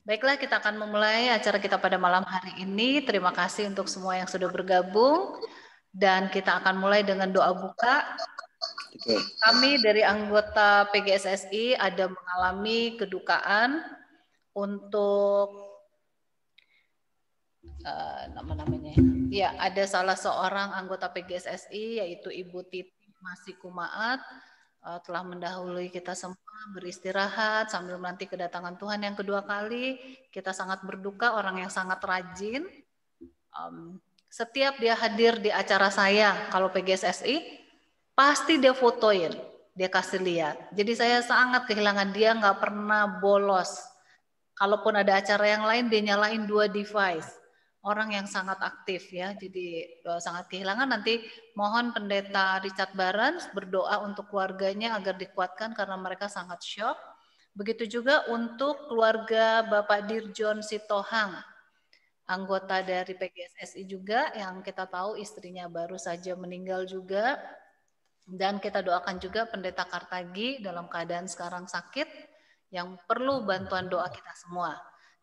Baiklah, kita akan memulai acara kita pada malam hari ini. Terima kasih untuk semua yang sudah bergabung. Dan kita akan mulai dengan doa buka. Kami dari anggota PGSSI ada mengalami kedukaan untuk nama-namanya. Ya, ada salah seorang anggota PGSSI yaitu Ibu Titi Masih Kumaat telah mendahului kita semua beristirahat sambil menanti kedatangan Tuhan yang kedua kali. Kita sangat berduka, orang yang sangat rajin. Setiap dia hadir di acara saya, kalau PGSSI, pasti dia fotoin, dia kasih lihat. Jadi saya sangat kehilangan dia, nggak pernah bolos. Kalaupun ada acara yang lain, dia nyalain 2 device. Orang yang sangat aktif ya, jadi sangat kehilangan. Nanti mohon Pendeta Richard Barans berdoa untuk keluarganya agar dikuatkan karena mereka sangat shock. Begitu juga untuk keluarga Bapak Dirjon Sitohang, anggota dari PGSSI juga yang kita tahu istrinya baru saja meninggal juga. Dan kita doakan juga Pendeta Kartagi dalam keadaan sekarang sakit yang perlu bantuan doa kita semua.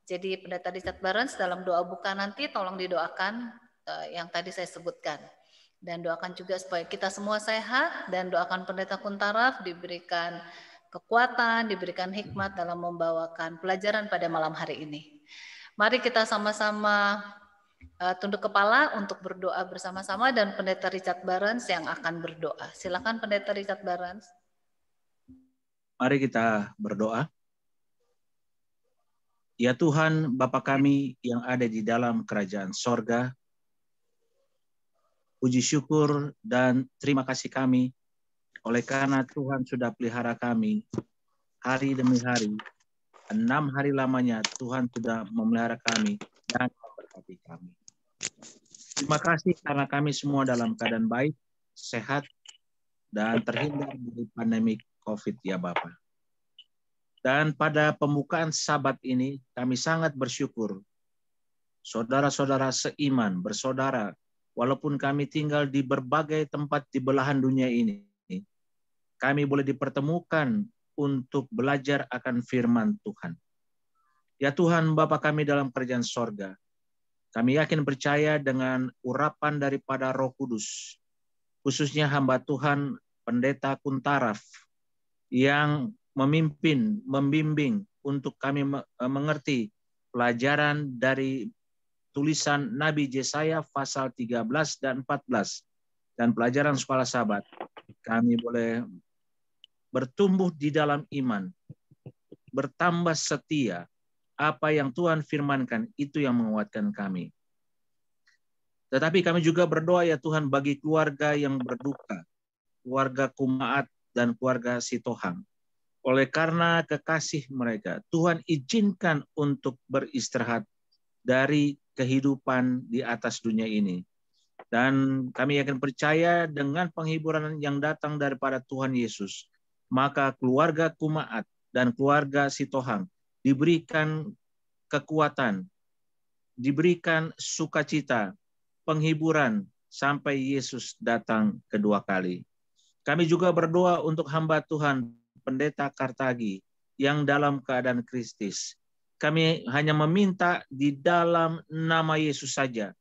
Jadi Pendeta Richard Barnes dalam doa buka nanti tolong didoakan yang tadi saya sebutkan. Dan doakan juga supaya kita semua sehat dan doakan Pendeta Kuntaraf diberikan kekuatan, diberikan hikmat dalam membawakan pelajaran pada malam hari ini. Mari kita sama-sama tunduk kepala untuk berdoa bersama-sama dan Pendeta Richard Barnes yang akan berdoa. Silakan Pendeta Richard Barnes. Mari kita berdoa. Ya Tuhan, Bapa kami yang ada di dalam kerajaan sorga, puji syukur dan terima kasih kami oleh karena Tuhan sudah pelihara kami hari demi hari. 6 hari lamanya Tuhan sudah memelihara kami dan memberkati kami. Terima kasih karena kami semua dalam keadaan baik, sehat, dan terhindar dari pandemi COVID ya Bapak. Dan pada pembukaan Sabat ini kami sangat bersyukur. Saudara-saudara seiman, bersaudara, walaupun kami tinggal di berbagai tempat di belahan dunia ini, kami boleh dipertemukan untuk belajar akan firman Tuhan. Ya Tuhan, Bapa kami dalam kerajaan sorga, kami yakin percaya dengan urapan daripada Roh Kudus, khususnya hamba Tuhan Pendeta Kuntaraf, yang memimpin, membimbing untuk kami mengerti pelajaran dari tulisan Nabi Yesaya pasal 13 dan 14 dan pelajaran sekolah Sabat. Kami boleh bertumbuh di dalam iman, bertambah setia. Apa yang Tuhan firmankan itu yang menguatkan kami. Tetapi kami juga berdoa ya Tuhan bagi keluarga yang berduka, keluarga Kumaat dan keluarga Sitohang. Oleh karena kekasih mereka, Tuhan izinkan untuk beristirahat dari kehidupan di atas dunia ini. Dan kami akan percaya dengan penghiburan yang datang daripada Tuhan Yesus, maka keluarga Kumaat dan keluarga Sitohang diberikan kekuatan, diberikan sukacita, penghiburan sampai Yesus datang kedua kali. Kami juga berdoa untuk hamba Tuhan Pendeta Kartagi yang dalam keadaan kritis. Kami hanya meminta di dalam nama Yesus saja.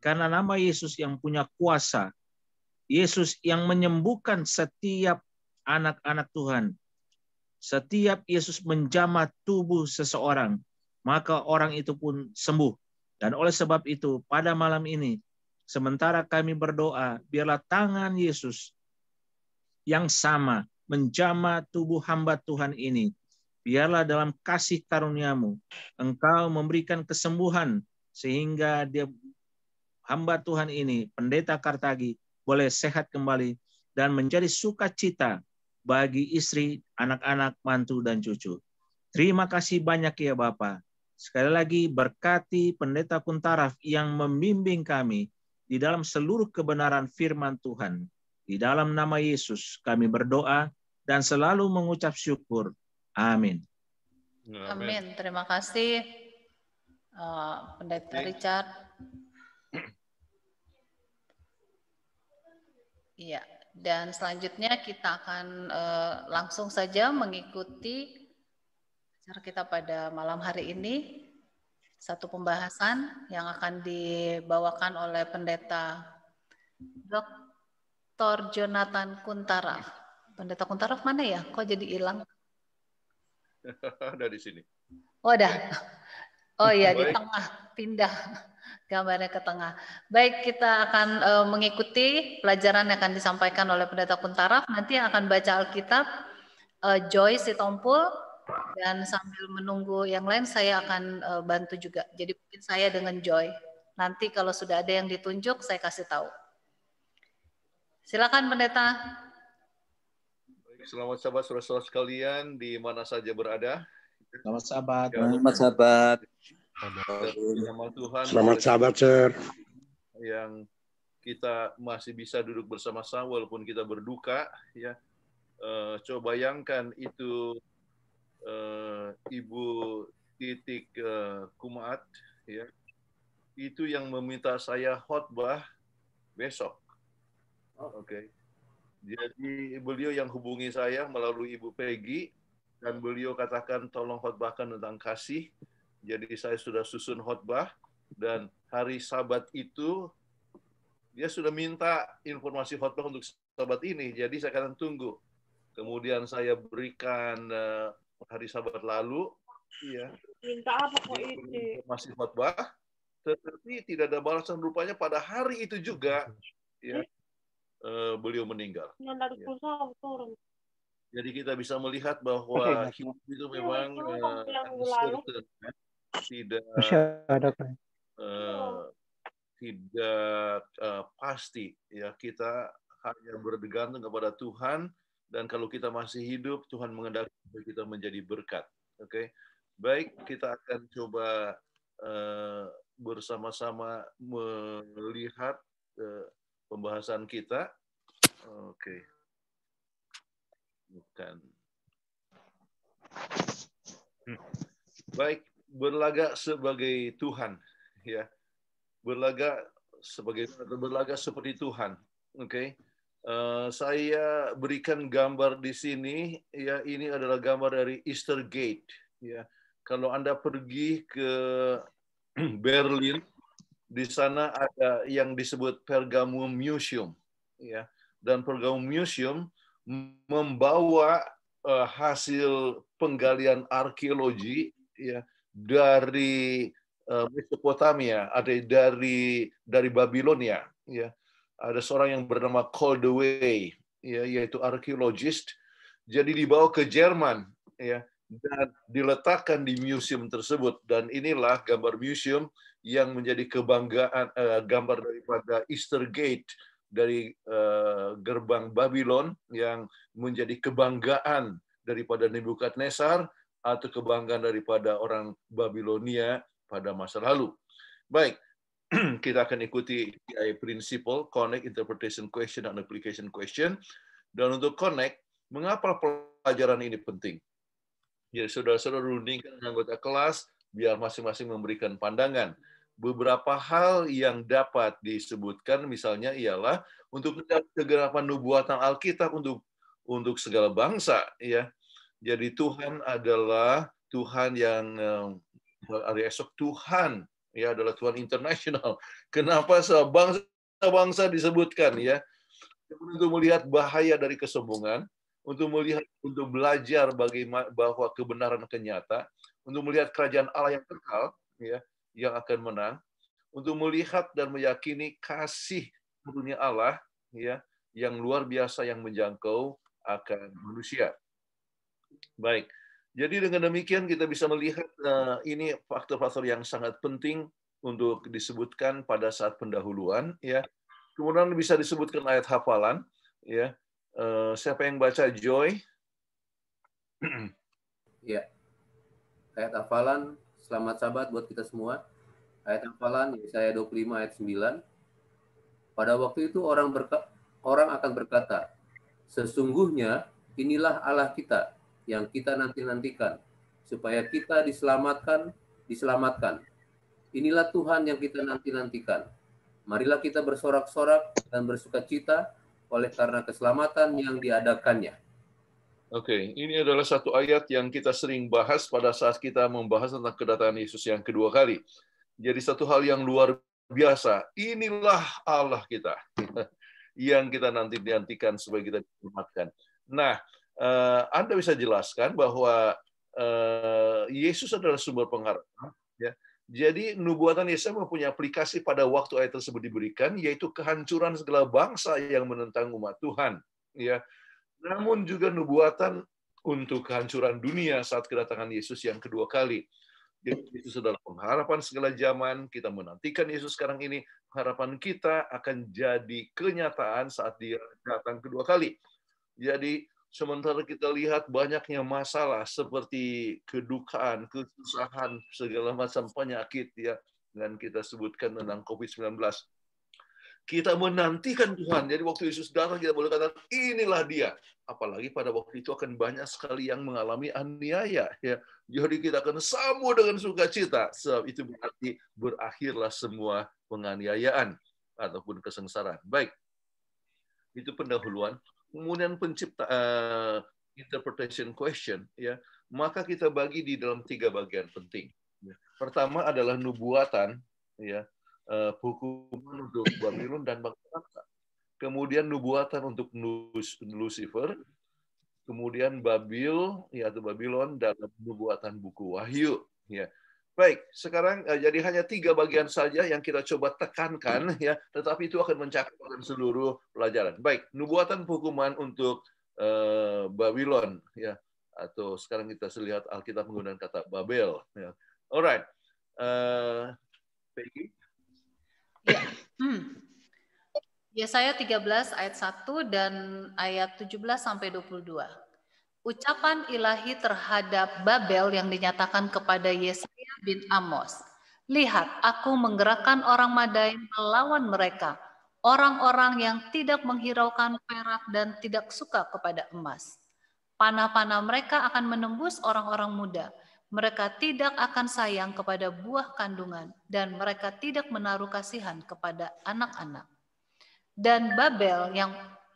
Karena nama Yesus yang punya kuasa. Yesus yang menyembuhkan setiap anak-anak Tuhan. Setiap Yesus menjamah tubuh seseorang, maka orang itu pun sembuh. Dan oleh sebab itu, pada malam ini, sementara kami berdoa, biarlah tangan Yesus yang sama menjamah tubuh hamba Tuhan ini. Biarlah dalam kasih karunia-Mu, Engkau memberikan kesembuhan sehingga dia hamba Tuhan ini, Pendeta Kartagi, boleh sehat kembali dan menjadi sukacita bagi istri, anak-anak, mantu, dan cucu. Terima kasih banyak ya Bapak. Sekali lagi berkati Pendeta Kuntaraf yang membimbing kami di dalam seluruh kebenaran firman Tuhan. Di dalam nama Yesus kami berdoa dan selalu mengucap syukur. Amin. Amin. Terima kasih Pendeta Richard. Iya, dan selanjutnya kita akan langsung saja mengikuti acara kita pada malam hari ini. Satu pembahasan yang akan dibawakan oleh Pendeta Dr. Jonathan Kuntaraf. Pendeta Kuntaraf mana ya? Kok jadi hilang? Ada di sini. Oh, ada. Oh iya, di tengah, pindah gambarnya ke tengah. Baik, kita akan mengikuti pelajaran yang akan disampaikan oleh Pendeta Kuntaraf. Nanti yang akan baca Alkitab Joy Sitompul, dan sambil menunggu yang lain saya akan bantu juga. Jadi mungkin saya dengan Joy. Nanti kalau sudah ada yang ditunjuk saya kasih tahu. Silakan Pendeta. Selamat sahabat-saudara sekalian di mana saja berada. Selamat sahabat. Selamat sahabat. Nama Tuhan. Selamat sahabat, Sir. Yang kita masih bisa duduk bersama-sama walaupun kita berduka, ya. Coba bayangkan itu Ibu Titik Kumaat, ya, itu yang meminta saya khotbah besok. Oke. Jadi beliau yang hubungi saya melalui Ibu Peggy dan beliau katakan tolong khotbahkan tentang kasih. Jadi saya sudah susun khotbah dan hari Sabat itu dia sudah minta informasi khotbah untuk Sabat ini. Jadi saya akan tunggu. Kemudian saya berikan hari Sabat lalu, ya. Minta apa kok itu? Masih khotbah, tetapi tidak ada balasan, rupanya pada hari itu juga, ya, beliau meninggal. Ya. Jadi kita bisa melihat bahwa hidup itu memang tidak pasti, ya. Kita hanya bergantung kepada Tuhan. Dan kalau kita masih hidup, Tuhan mengendaki kita menjadi berkat. Oke, baik, kita akan coba bersama-sama melihat pembahasan kita. Oke, bukan. Baik, berlaga sebagai Tuhan, ya, berlaga seperti Tuhan. Oke. Saya berikan gambar di sini, ya, ini adalah gambar dari Easter Gate, ya. Kalau Anda pergi ke Berlin, di sana ada yang disebut Pergamum Museum, ya. Dan Pergamum Museum membawa hasil penggalian arkeologi, ya, dari Mesopotamia, ada dari Babilonia, ya. Ada seorang yang bernama Coldaway, ya, yaitu arkeologis. Jadi dibawa ke Jerman, ya, dan diletakkan di museum tersebut. Dan inilah gambar museum yang menjadi kebanggaan, gambar daripada Easter Gate dari gerbang Babylon yang menjadi kebanggaan daripada Nebukadnezar atau kebanggaan daripada orang Babilonia pada masa lalu. Baik. Kita akan ikuti prinsipal connect, interpretation question, dan application question. Dan untuk connect, mengapa pelajaran ini penting? Jadi saudara-saudara rundingkan anggota kelas biar masing-masing memberikan pandangan. Beberapa hal yang dapat disebutkan misalnya ialah untuk kegerapan nubuatan Alkitab untuk segala bangsa, ya. Jadi Tuhan adalah Tuhan yang hari esok Tuhan, ya, adalah Tuhan internasional. Kenapa bangsa-bangsa disebutkan, ya? Untuk melihat bahaya dari kesombongan, untuk belajar bahwa kebenaran kenyata, untuk melihat kerajaan Allah yang kekal, ya, yang akan menang, untuk melihat dan meyakini kasih karunia Allah, ya, yang luar biasa yang menjangkau akan manusia. Baik. Jadi dengan demikian kita bisa melihat ini faktor-faktor yang sangat penting untuk disebutkan pada saat pendahuluan, ya. Kemudian bisa disebutkan ayat hafalan, ya. Siapa yang baca? Joy? Ya. Ayat hafalan, selamat Sabat buat kita semua. Ayat hafalan Yesaya 25 ayat 9. Pada waktu itu orang akan berkata, sesungguhnya inilah Allah kita yang kita nanti-nantikan, supaya kita diselamatkan. Inilah Tuhan yang kita nanti-nantikan. Marilah kita bersorak-sorak dan bersukacita oleh karena keselamatan yang diadakannya. Oke, ini adalah satu ayat yang kita sering bahas pada saat kita membahas tentang kedatangan Yesus yang kedua kali. Jadi satu hal yang luar biasa, inilah Allah kita yang kita nantikan supaya kita diselamatkan. Nah, Anda bisa jelaskan bahwa Yesus adalah sumber pengharapan. Ya. Jadi nubuatan Yesaya mempunyai aplikasi pada waktu ayat tersebut diberikan, yaitu kehancuran segala bangsa yang menentang umat Tuhan. Ya. Namun juga nubuatan untuk kehancuran dunia saat kedatangan Yesus yang kedua kali. Jadi Yesus adalah pengharapan segala zaman. Kita menantikan Yesus sekarang ini. Harapan kita akan jadi kenyataan saat dia datang kedua kali. Jadi sementara kita lihat banyaknya masalah seperti kedukaan, kesusahan, segala macam penyakit ya, dan kita sebutkan tentang COVID-19. Kita menantikan Tuhan. Jadi waktu Yesus datang kita boleh katakan inilah dia. Apalagi pada waktu itu akan banyak sekali yang mengalami aniaya ya. Jadi kita akan sambut dengan sukacita. Sebab itu berarti berakhirlah semua penganiayaan ataupun kesengsaraan. Baik. Itu pendahuluan. Kemudian interpretation question ya. Maka kita bagi di dalam 3 bagian penting. Pertama adalah nubuatan ya. Hukuman untuk Babylon dan bangsa-bangsa. Kemudian nubuatan untuk Lucifer. Kemudian Babylon dalam nubuatan buku Wahyu. Ya. Baik, sekarang jadi hanya 3 bagian saja yang kita coba tekankan ya, tetapi itu akan mencakup seluruh pelajaran. Baik, nubuatan hukuman untuk Babylon ya, atau sekarang kita lihat Alkitab menggunakan kata Babel. Ya. Alright, Peggy. Ya. Yesaya 13 ayat 1 dan ayat 17 sampai 22. Ucapan ilahi terhadap Babel yang dinyatakan kepada Yesaya bin Amos. Lihat, aku menggerakkan orang Madai melawan mereka, orang-orang yang tidak menghiraukan perak dan tidak suka kepada emas. Panah-panah mereka akan menembus orang-orang muda. Mereka tidak akan sayang kepada buah kandungan, dan mereka tidak menaruh kasihan kepada anak-anak. Dan Babel yang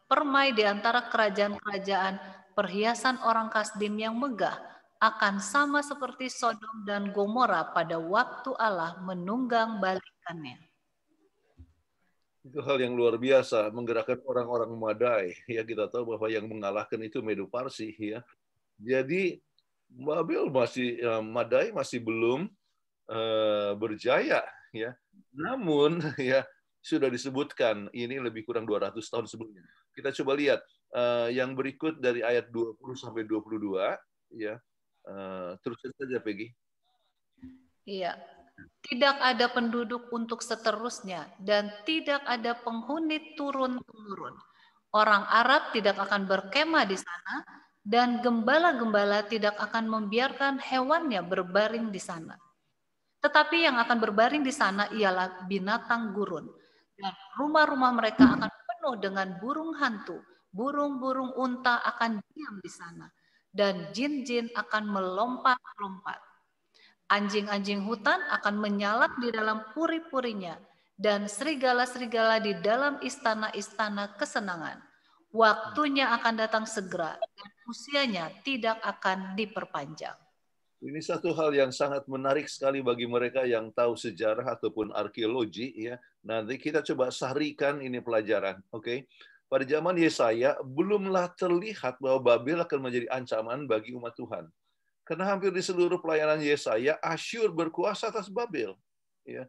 permai di antara kerajaan-kerajaan, perhiasan orang Kasdim yang megah, akan sama seperti Sodom dan Gomora pada waktu Allah menunggang balikannya. Itu hal yang luar biasa, menggerakkan orang-orang Madai. Ya, kita tahu bahwa yang mengalahkan itu Medo Parsi ya. Jadi Babel Madai masih belum berjaya ya. Namun ya sudah disebutkan ini lebih kurang 200 tahun sebelumnya. Kita coba lihat yang berikut dari ayat 20 sampai 22 ya. Teruskan saja Peggy. Iya. Tidak ada penduduk untuk seterusnya dan tidak ada penghuni turun-temurun. Orang Arab tidak akan berkemah di sana dan gembala-gembala tidak akan membiarkan hewannya berbaring di sana. Tetapi yang akan berbaring di sana ialah binatang gurun. Dan rumah-rumah mereka akan penuh dengan burung hantu. Burung-burung unta akan diam di sana. Dan jin-jin akan melompat-lompat. Anjing-anjing hutan akan menyalak di dalam puri-purinya. Dan serigala-serigala di dalam istana-istana kesenangan. Waktunya akan datang segera. Dan usianya tidak akan diperpanjang. Ini satu hal yang sangat menarik sekali bagi mereka yang tahu sejarah ataupun arkeologi ya. Nanti kita coba sarikan ini pelajaran, oke? Pada zaman Yesaya belumlah terlihat bahwa Babel akan menjadi ancaman bagi umat Tuhan. Karena hampir di seluruh pelayanan Yesaya Asyur berkuasa atas Babel, ya.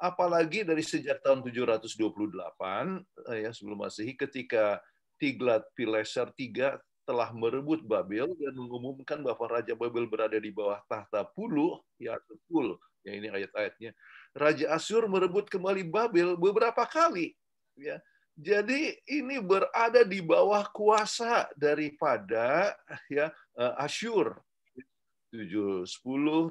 Apalagi dari sejak tahun 728 ya sebelum Masehi ketika Tiglat-Pileser III telah merebut Babel dan mengumumkan bahwa Raja Babel berada di bawah tahta Pulu, ya Pul, ya ini ayat-ayatnya. Raja Asyur merebut kembali Babel beberapa kali, ya. Jadi ini berada di bawah kuasa daripada ya Asyur. 710,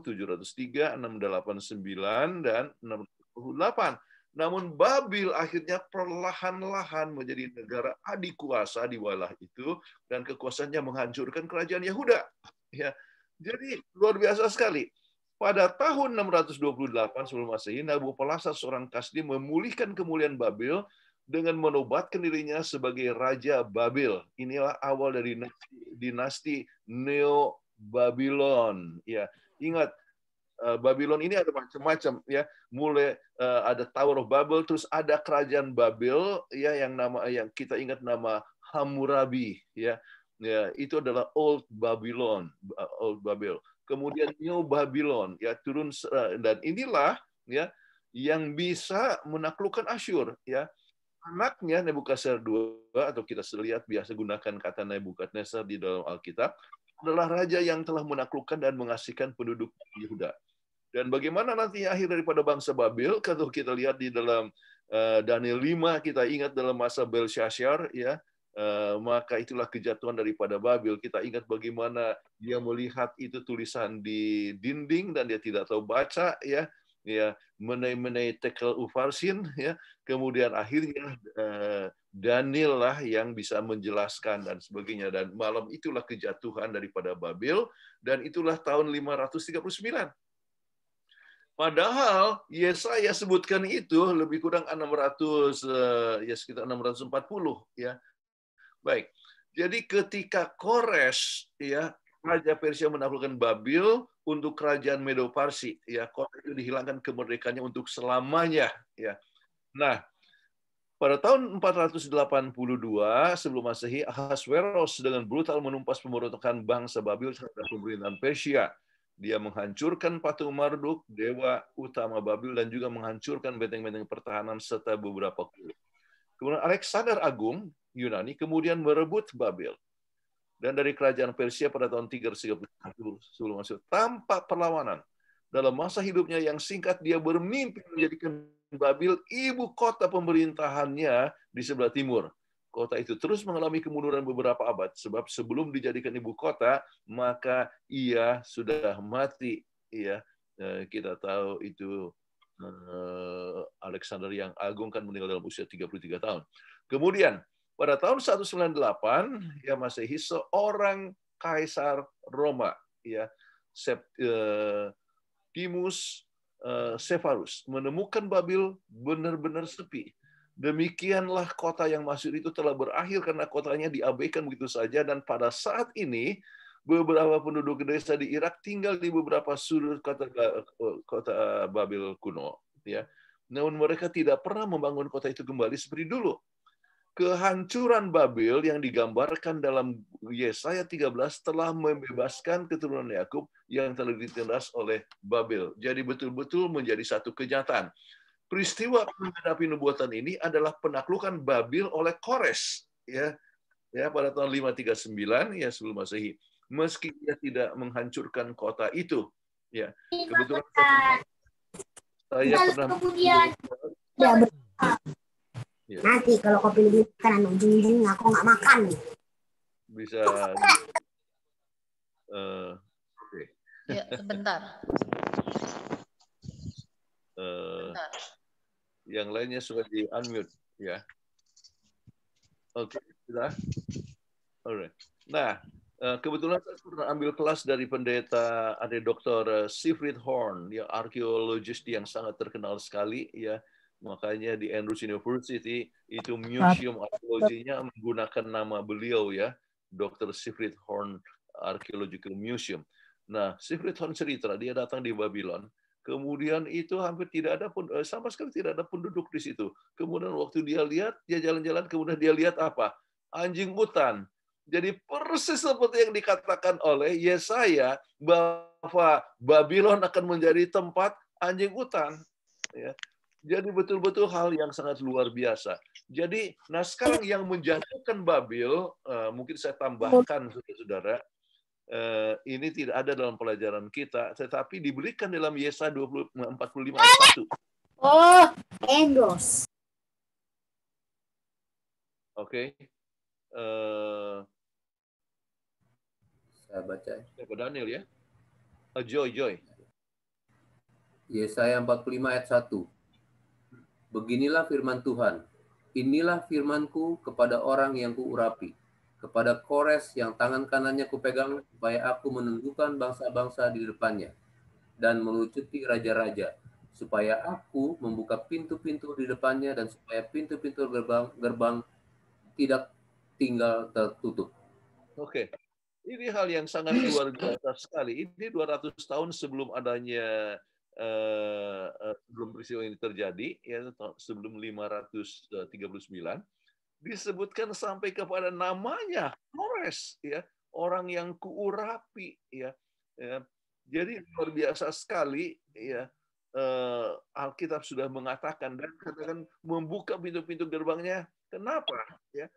703, 689 dan 628. Namun Babel akhirnya perlahan-lahan menjadi negara adikuasa di wilayah itu dan kekuasaannya menghancurkan kerajaan Yehuda. Ya, jadi luar biasa sekali. Pada tahun 628 sebelum Masehi, Nabopolassar seorang Kasdim memulihkan kemuliaan Babel dengan menobatkan dirinya sebagai Raja Babel. Inilah awal dari dinasti Neo-Babylon. Ya, ingat, Babylon ini ada macam-macam, ya. Mulai ada Tower of Babel, terus ada Kerajaan Babel, ya, yang kita ingat nama Hammurabi, ya. Ya, itu adalah Old Babylon, Old Babel. Kemudian New Babylon, ya, turun, dan inilah, ya, yang bisa menaklukkan Asyur, ya. Anaknya Nebukadnezar II, atau kita lihat biasa gunakan kata Nebukadnezar di dalam Alkitab, adalah raja yang telah menaklukkan dan mengasihkan penduduk Yehuda. Dan bagaimana nanti akhir daripada bangsa Babel, kalau kita lihat di dalam Daniel 5, kita ingat dalam masa Belshazzar, ya, maka itulah kejatuhan daripada Babel. Kita ingat bagaimana dia melihat itu tulisan di dinding dan dia tidak tahu baca, ya, mengenai tekel Ufarsin, ya. Kemudian akhirnya Daniel lah yang bisa menjelaskan dan sebagainya. Dan malam itulah kejatuhan daripada Babel, dan itulah tahun 539. Padahal Yesaya sebutkan itu lebih kurang 600, ya sekitar 640, ya. Baik. Jadi ketika Kores, ya, Raja Persia menaklukkan Babel untuk kerajaan Medo-Parsi, ya, kota itu dihilangkan kemerdekaannya untuk selamanya, ya. Nah, pada tahun 482 sebelum Masehi, Ahasveros dengan brutal menumpas pemberontakan bangsa Babel terhadap pemerintahan Persia. Dia menghancurkan patung Marduk, dewa utama Babel, dan juga menghancurkan benteng-benteng pertahanan serta beberapa kuil. Kemudian Alexander Agung, Yunani, kemudian merebut Babel. Dan dari kerajaan Persia pada tahun 331 sebelum Masehi, tanpa perlawanan. Dalam masa hidupnya yang singkat, dia bermimpi menjadikan Babel ibu kota pemerintahannya di sebelah timur. Kota itu terus mengalami kemunduran beberapa abad, sebab sebelum dijadikan ibu kota, maka ia sudah mati. Ya, kita tahu itu Alexander yang Agung kan meninggal dalam usia 33 tahun. Kemudian, pada tahun 198, ya Masehi, seorang kaisar Roma, ya, Septimus Severus, menemukan Babel benar-benar sepi. Demikianlah kota yang masyhur itu telah berakhir karena kotanya diabaikan begitu saja, dan pada saat ini beberapa penduduk desa di Irak tinggal di beberapa sudut kota Babel kuno, ya. Namun mereka tidak pernah membangun kota itu kembali seperti dulu. Kehancuran Babel yang digambarkan dalam Yesaya 13 telah membebaskan keturunan Yakub yang telah ditindas oleh Babel. Jadi betul-betul menjadi satu kenyataan. Peristiwa menghadapi nubuatan ini adalah penaklukan Babel oleh Kores, ya, pada tahun 539, ya, sebelum Masehi. Meski dia tidak menghancurkan kota itu, ya. Kebetulan saya pernah ya. Nanti kalau kopi lebih makanan ujung-ujung aku nggak makan. Bisa. Okay. Ya, sebentar. Sebentar. Yang lainnya sudah di unmute, ya. Oke, sudah. Alright. Nah, kebetulan saya pernah ambil kelas dari pendeta, ada Dr. Siegfried Horn, ya, arkeologis yang sangat terkenal sekali, ya. Makanya di Andrews University itu museum arkeologinya menggunakan nama beliau, ya, Dr. Siegfried Horn Archaeological Museum. Nah, Siegfried Horn cerita dia datang di Babylon. Kemudian itu hampir tidak ada sama sekali tidak ada penduduk di situ. Kemudian waktu dia lihat, dia jalan-jalan, kemudian dia lihat apa? Anjing hutan. Jadi persis seperti yang dikatakan oleh Yesaya bahwa Babylon akan menjadi tempat anjing hutan. Ya. Jadi betul-betul hal yang sangat luar biasa. Jadi, nah sekarang yang menjatuhkan Babel, mungkin saya tambahkan, saudara-saudara, ini tidak ada dalam pelajaran kita, tetapi diberikan dalam Yesaya 45 ayat 1. Oh, Engros. Oke. Saya baca. Siapa Daniel ya? Joy. Yesaya 45 ayat 1. Beginilah firman Tuhan. Inilah firmanku kepada orang yang kuurapi, kepada Kores yang tangan kanannya kupegang, supaya aku menundukkan bangsa-bangsa di depannya dan melucuti raja-raja. supaya aku membuka pintu-pintu di depannya dan supaya pintu-pintu gerbang tidak tinggal tertutup. Oke. Ini hal yang sangat luar biasa sekali. Ini 200 tahun sebelum adanya sebelum peristiwa ini terjadi, ya, sebelum 539, disebutkan sampai kepada namanya Kores, ya, orang yang kuurapi, ya. Jadi luar biasa sekali, ya. Alkitab sudah mengatakan dan katakan membuka pintu-pintu gerbangnya. Kenapa? Ya,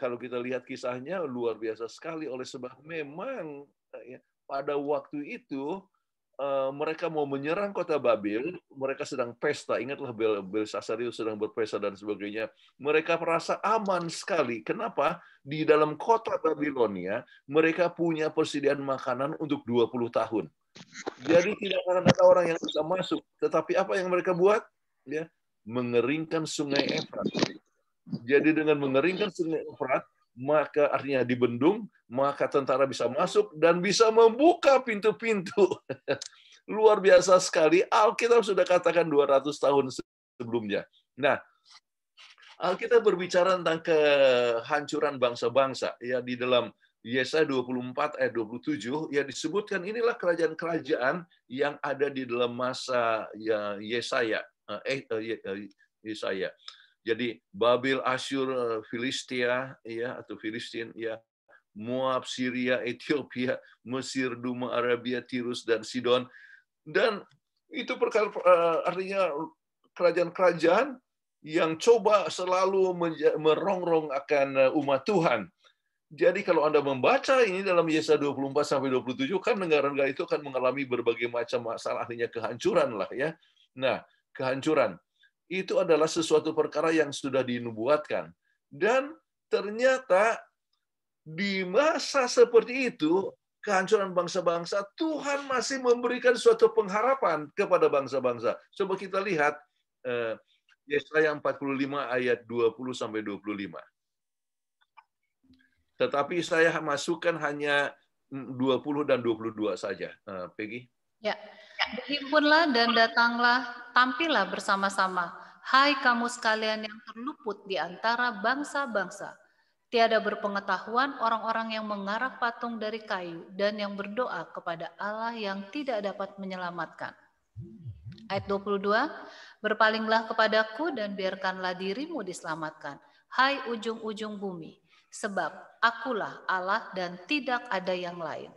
kalau kita lihat kisahnya luar biasa sekali oleh sebab memang ya, pada waktu itu mereka mau menyerang kota Babel, mereka sedang pesta. Ingatlah Belsasar itu sedang berpesta dan sebagainya. Mereka merasa aman sekali. Kenapa? Di dalam kota Babilonia mereka punya persediaan makanan untuk 20 tahun. Jadi tidak akan ada orang yang bisa masuk. Tetapi apa yang mereka buat? Ya, mengeringkan sungai Efrat. Jadi dengan mengeringkan sungai Efrat, maka artinya dibendung, maka tentara bisa masuk dan bisa membuka pintu-pintu. Luar biasa sekali. Alkitab sudah katakan 200 tahun sebelumnya. Nah, Alkitab berbicara tentang kehancuran bangsa-bangsa. Ya, di dalam Yesaya 24 ayat 27 ya disebutkan inilah kerajaan-kerajaan yang ada di dalam masa ya Yesaya. Yesaya. Jadi Babel, Asyur, Filistia ya atau Filistin ya, Moab, Syria, Ethiopia, Mesir, Duma, Arabia, Tirus dan Sidon. Dan itu perkara artinya kerajaan-kerajaan yang coba selalu merongrong akan umat Tuhan. Jadi kalau Anda membaca ini dalam Yesaya 24 sampai 27 kan negara-negara itu akan mengalami berbagai macam masalah, artinya kehancuran lah ya. Nah, kehancuran itu adalah sesuatu perkara yang sudah dinubuatkan. Dan ternyata di masa seperti itu, kehancuran bangsa-bangsa, Tuhan masih memberikan suatu pengharapan kepada bangsa-bangsa. Coba kita lihat Yesaya 45 ayat 20 sampai 25. Tetapi saya masukkan hanya 20 dan 22 saja. Peggy? Ya, berhimpunlah dan datanglah, tampillah bersama-sama. Hai kamu sekalian yang terluput di antara bangsa-bangsa. Tiada berpengetahuan orang-orang yang mengarak patung dari kayu dan yang berdoa kepada Allah yang tidak dapat menyelamatkan. Ayat 22, berpalinglah kepadaku dan biarkanlah dirimu diselamatkan. Hai ujung-ujung bumi. Sebab akulah Allah dan tidak ada yang lain.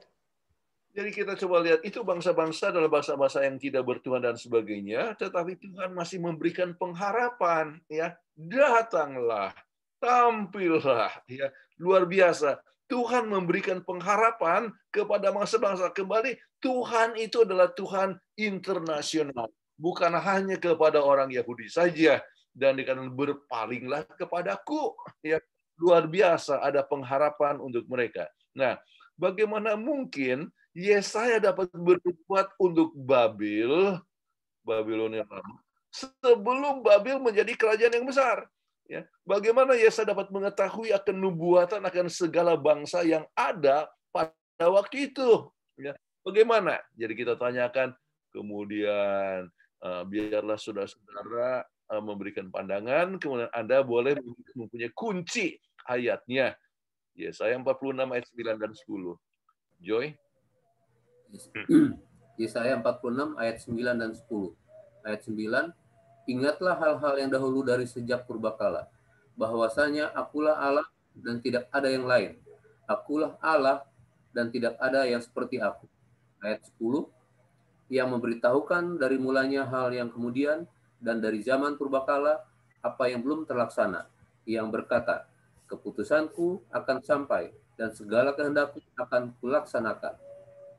Jadi kita coba lihat, itu bangsa-bangsa adalah bangsa-bangsa yang tidak bertuhan dan sebagainya, tetapi Tuhan masih memberikan pengharapan. Ya, datanglah, tampillah. Ya, luar biasa. Tuhan memberikan pengharapan kepada bangsa-bangsa. Kembali, Tuhan itu adalah Tuhan internasional. Bukan hanya kepada orang Yahudi saja. Dan dikatakan berpalinglah kepadaku. Ya, luar biasa, ada pengharapan untuk mereka. Nah, bagaimana mungkin Yesaya dapat berbuat untuk Babilonia lama, sebelum Babel menjadi kerajaan yang besar? Ya, bagaimana Yesaya dapat mengetahui akan nubuatan akan segala bangsa yang ada pada waktu itu? Ya, bagaimana? Jadi kita tanyakan, kemudian biarlah saudara-saudara memberikan pandangan, kemudian Anda boleh mempunyai kunci ayatnya. Yesaya 46 ayat 9 dan 10. Joy? Yesaya 46 ayat 9 dan 10. Ayat 9, ingatlah hal-hal yang dahulu dari sejak purbakala, bahwasanya akulah Allah dan tidak ada yang lain. Akulah Allah dan tidak ada yang seperti aku. Ayat 10, yang memberitahukan dari mulanya hal yang kemudian dan dari zaman purbakala apa yang belum terlaksana, yang berkata, keputusanku akan sampai dan segala kehendakku akan kulaksanakan.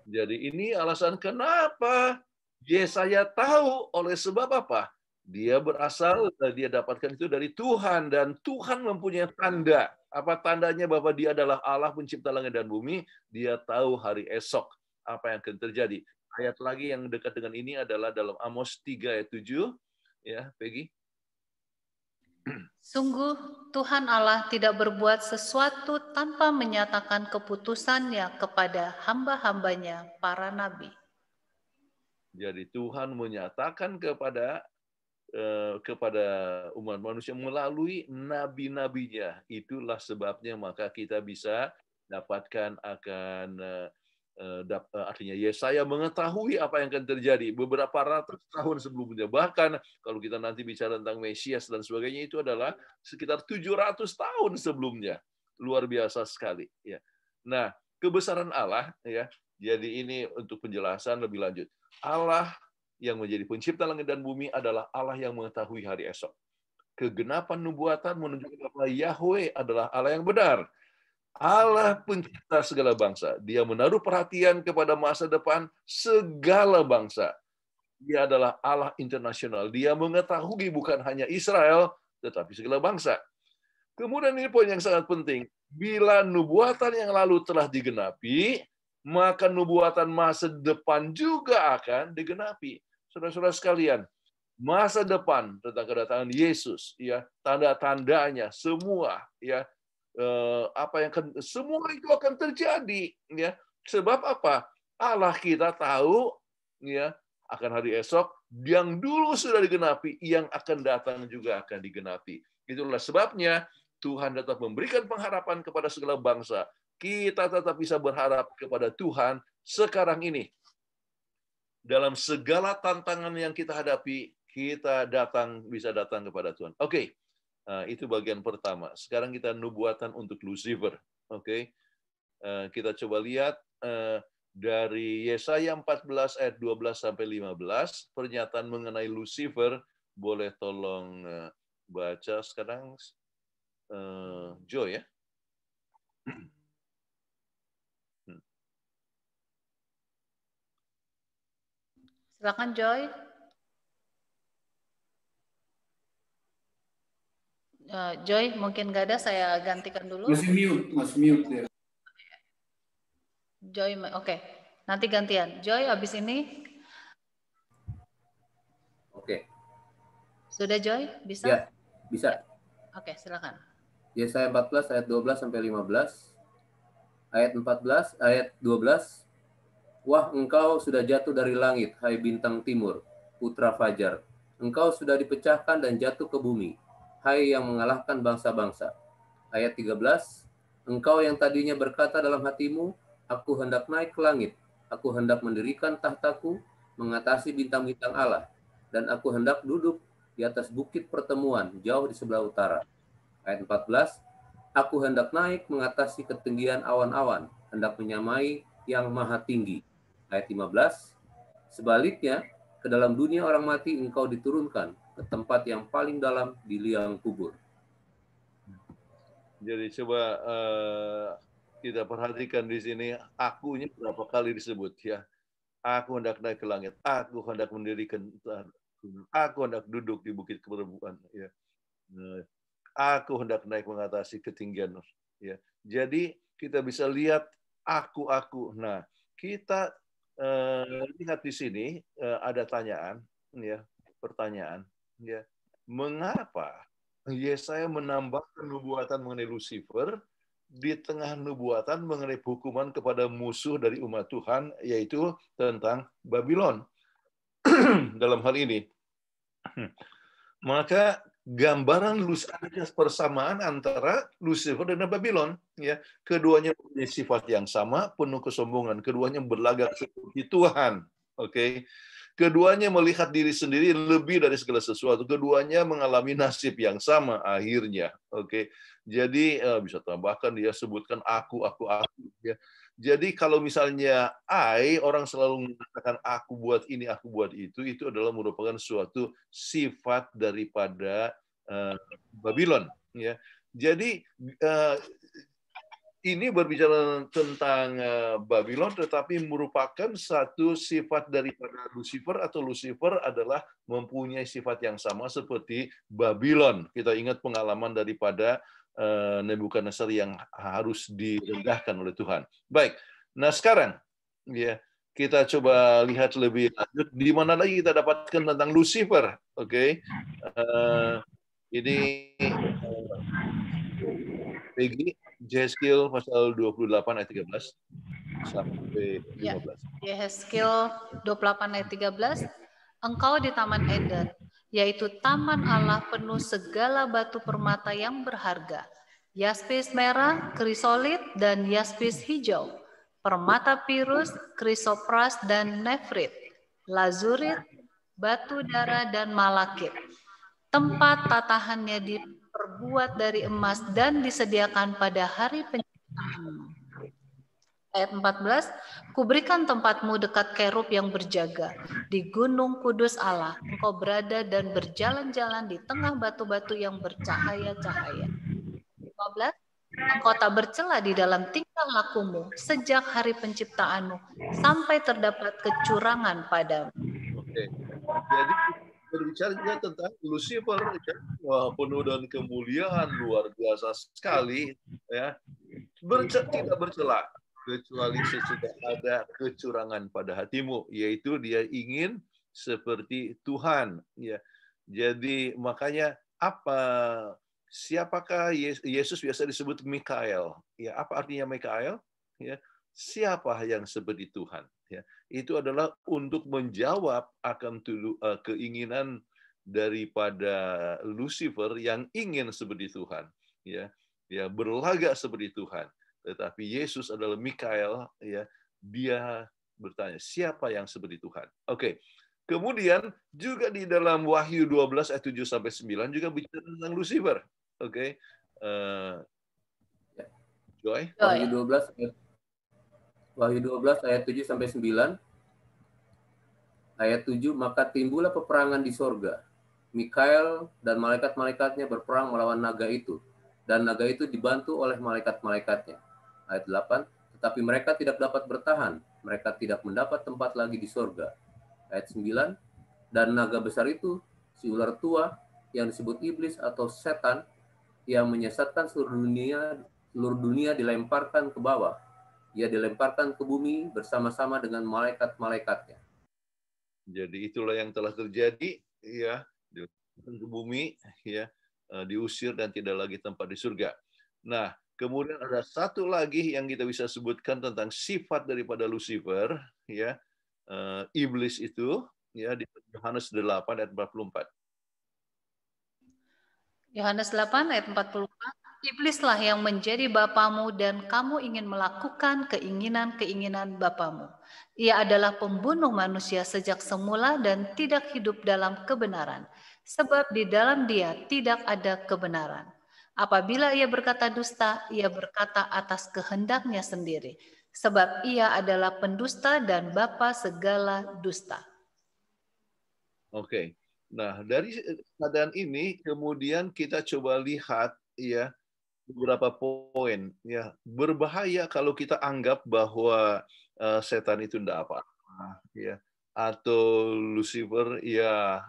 Jadi ini alasan kenapa Yesaya tahu, oleh sebab apa? Dia berasal, dia dapatkan itu dari Tuhan, dan Tuhan mempunyai tanda. Apa tandanya bahwa dia adalah Allah pencipta langit dan bumi? Dia tahu hari esok apa yang akan terjadi. Ayat lagi yang dekat dengan ini adalah dalam Amos 3 ayat 7. Ya, Peggy. Sungguh Tuhan Allah tidak berbuat sesuatu tanpa menyatakan keputusannya kepada hamba-hambanya para nabi. Jadi Tuhan menyatakan kepada umat manusia melalui nabi-nabinya. Itulah sebabnya maka kita bisa dapatkan akan artinya Yesaya mengetahui apa yang akan terjadi beberapa ratus tahun sebelumnya. Bahkan kalau kita nanti bicara tentang Mesias dan sebagainya, itu adalah sekitar 700 tahun sebelumnya. Luar biasa sekali. Ya. Nah, kebesaran Allah, ya. Jadi ini untuk penjelasan lebih lanjut. Allah yang menjadi pencipta langit dan bumi adalah Allah yang mengetahui hari esok. Kegenapan nubuatan menunjukkan bahwa Yahweh adalah Allah yang benar. Allah pencipta segala bangsa. Dia menaruh perhatian kepada masa depan segala bangsa. Dia adalah Allah internasional. Dia mengetahui bukan hanya Israel, tetapi segala bangsa. Kemudian ini poin yang sangat penting. Bila nubuatan yang lalu telah digenapi, maka nubuatan masa depan juga akan digenapi. Saudara-saudara sekalian, masa depan tentang kedatangan Yesus, ya, tanda-tandanya semua, ya, apa yang semua itu akan terjadi, ya. Sebab apa? Allah kita tahu, ya, akan hari esok yang dulu sudah digenapi, yang akan datang juga akan digenapi. Itulah sebabnya Tuhan tetap memberikan pengharapan kepada segala bangsa. Kita tetap bisa berharap kepada Tuhan sekarang ini. Dalam segala tantangan yang kita hadapi, kita bisa datang kepada Tuhan. Oke. Itu bagian pertama. Sekarang kita nubuatan untuk Lucifer. Oke. Kita coba lihat dari Yesaya 14 ayat 12 sampai 15, pernyataan mengenai Lucifer. Boleh tolong baca sekarang, Joy, ya. Silakan Joy. Joy, mungkin nggak ada, saya gantikan dulu. Masih mute ya. Joy, oke. Nanti gantian. Joy, habis ini. Oke. Sudah Joy? Bisa? Ya, bisa. Oke, silakan. Yesaya 14 ayat 12 sampai 15. Ayat 14, ayat 12. Wah, engkau sudah jatuh dari langit, hai bintang timur, putra fajar. Engkau sudah dipecahkan dan jatuh ke bumi, hai yang mengalahkan bangsa-bangsa. Ayat 13. Engkau yang tadinya berkata dalam hatimu, aku hendak naik ke langit, aku hendak mendirikan tahtaku, mengatasi bintang-bintang Allah, dan aku hendak duduk di atas bukit pertemuan, jauh di sebelah utara. Ayat 14. Aku hendak naik mengatasi ketinggian awan-awan, hendak menyamai yang maha tinggi. Ayat 15. Sebaliknya, ke dalam dunia orang mati engkau diturunkan, ke tempat yang paling dalam di liang kubur. Jadi coba kita perhatikan di sini, akunya berapa kali disebut, ya. Aku hendak naik ke langit, aku hendak mendirikan, aku hendak duduk di bukit pertemuan, ya. Aku hendak naik mengatasi ketinggian, ya. Jadi kita bisa lihat aku. Nah, kita lihat di sini ada pertanyaan, ya. Mengapa Yesaya menambahkan nubuatan mengenai Lucifer di tengah nubuatan mengenai hukuman kepada musuh dari umat Tuhan, yaitu tentang Babylon? Dalam hal ini, maka gambaran ada persamaan antara Lucifer dan Babylon, ya. Keduanya punya sifat yang sama, penuh kesombongan. Keduanya berlagak seperti Tuhan. Oke. Keduanya melihat diri sendiri lebih dari segala sesuatu. Keduanya mengalami nasib yang sama akhirnya. Oke. Jadi bisa tambahkan dia sebutkan aku, ya. Jadi kalau misalnya orang selalu mengatakan aku buat ini, aku buat itu adalah merupakan suatu sifat daripada Babylon, ya. Jadi ini berbicara tentang Babylon, tetapi merupakan satu sifat daripada Lucifer, atau Lucifer adalah mempunyai sifat yang sama seperti Babylon. Kita ingat pengalaman daripada Nebukadnezar yang harus direndahkan oleh Tuhan. Baik, nah sekarang ya kita coba lihat lebih lanjut di mana lagi kita dapatkan tentang Lucifer. Oke. Ini Peggy, Jeskiel pasal 28 ayat 13. sampai 15. Yehezkiel 28 ayat 13, engkau di Taman Eden, yaitu taman Allah penuh segala batu permata yang berharga, yaspis merah, krisolit, dan yaspis hijau, permata pirus, krisopras, dan nefrit, lazurit, batu dara, dan malakit. Tempat tatahannya diperbuat dari emas dan disediakan pada hari penciptaan. Ayat 14, kuberikan tempatmu dekat kerub yang berjaga. Di gunung kudus Allah, engkau berada dan berjalan-jalan di tengah batu-batu yang bercahaya-cahaya. 15, engkau tak bercela di dalam tingkah lakumu sejak hari penciptaanmu sampai terdapat kecurangan padamu. Oke. Jadi berbicara juga tentang Lucifer, ya. Wah, penuh dengan kemuliaan luar biasa sekali, ya. Tidak bercela kecuali sesudah ada kecurangan pada hatimu, yaitu dia ingin seperti Tuhan, ya. Jadi makanya siapakah Yesus biasa disebut Mikael? Ya, apa artinya Mikael? Ya, siapa yang seperti Tuhan? Ya, itu adalah untuk menjawab akan keinginan daripada Lucifer yang ingin seperti Tuhan, ya, berlagak seperti Tuhan. Tetapi Yesus adalah Mikael, ya, dia bertanya, siapa yang seperti Tuhan? Oke. Kemudian juga di dalam Wahyu 12 ayat 7 sampai 9 juga bicara tentang Lucifer. Oke. Joy. Wahyu 12 ayat 7 sampai 9. Ayat 7, maka timbullah peperangan di sorga. Mikael dan malaikat-malaikatnya berperang melawan naga itu, dan naga itu dibantu oleh malaikat-malaikatnya. Ayat 8, tetapi mereka tidak dapat bertahan, mereka tidak mendapat tempat lagi di sorga. Ayat 9, dan naga besar itu, si ular tua, yang disebut iblis atau setan, yang menyesatkan seluruh dunia dilemparkan ke bawah. Ia dilemparkan ke bumi bersama-sama dengan malaikat-malaikatnya. Jadi itulah yang telah terjadi, ya, ke bumi, ya, diusir dan tidak lagi tempat di surga. Nah, kemudian ada satu lagi yang kita bisa sebutkan tentang sifat daripada Lucifer, ya, iblis itu, ya, di Yohanes 8 ayat 44. Yohanes 8 ayat 44, iblislah yang menjadi bapamu dan kamu ingin melakukan keinginan-keinginan bapamu. Ia adalah pembunuh manusia sejak semula dan tidak hidup dalam kebenaran, sebab di dalam dia tidak ada kebenaran. Apabila ia berkata dusta, ia berkata atas kehendaknya sendiri, sebab ia adalah pendusta dan bapa segala dusta. Oke. Nah, dari keadaan ini kemudian kita coba lihat, ya, beberapa poin, ya. Berbahaya kalau kita anggap bahwa setan itu tidak apa-apa, ya, atau Lucifer, ya,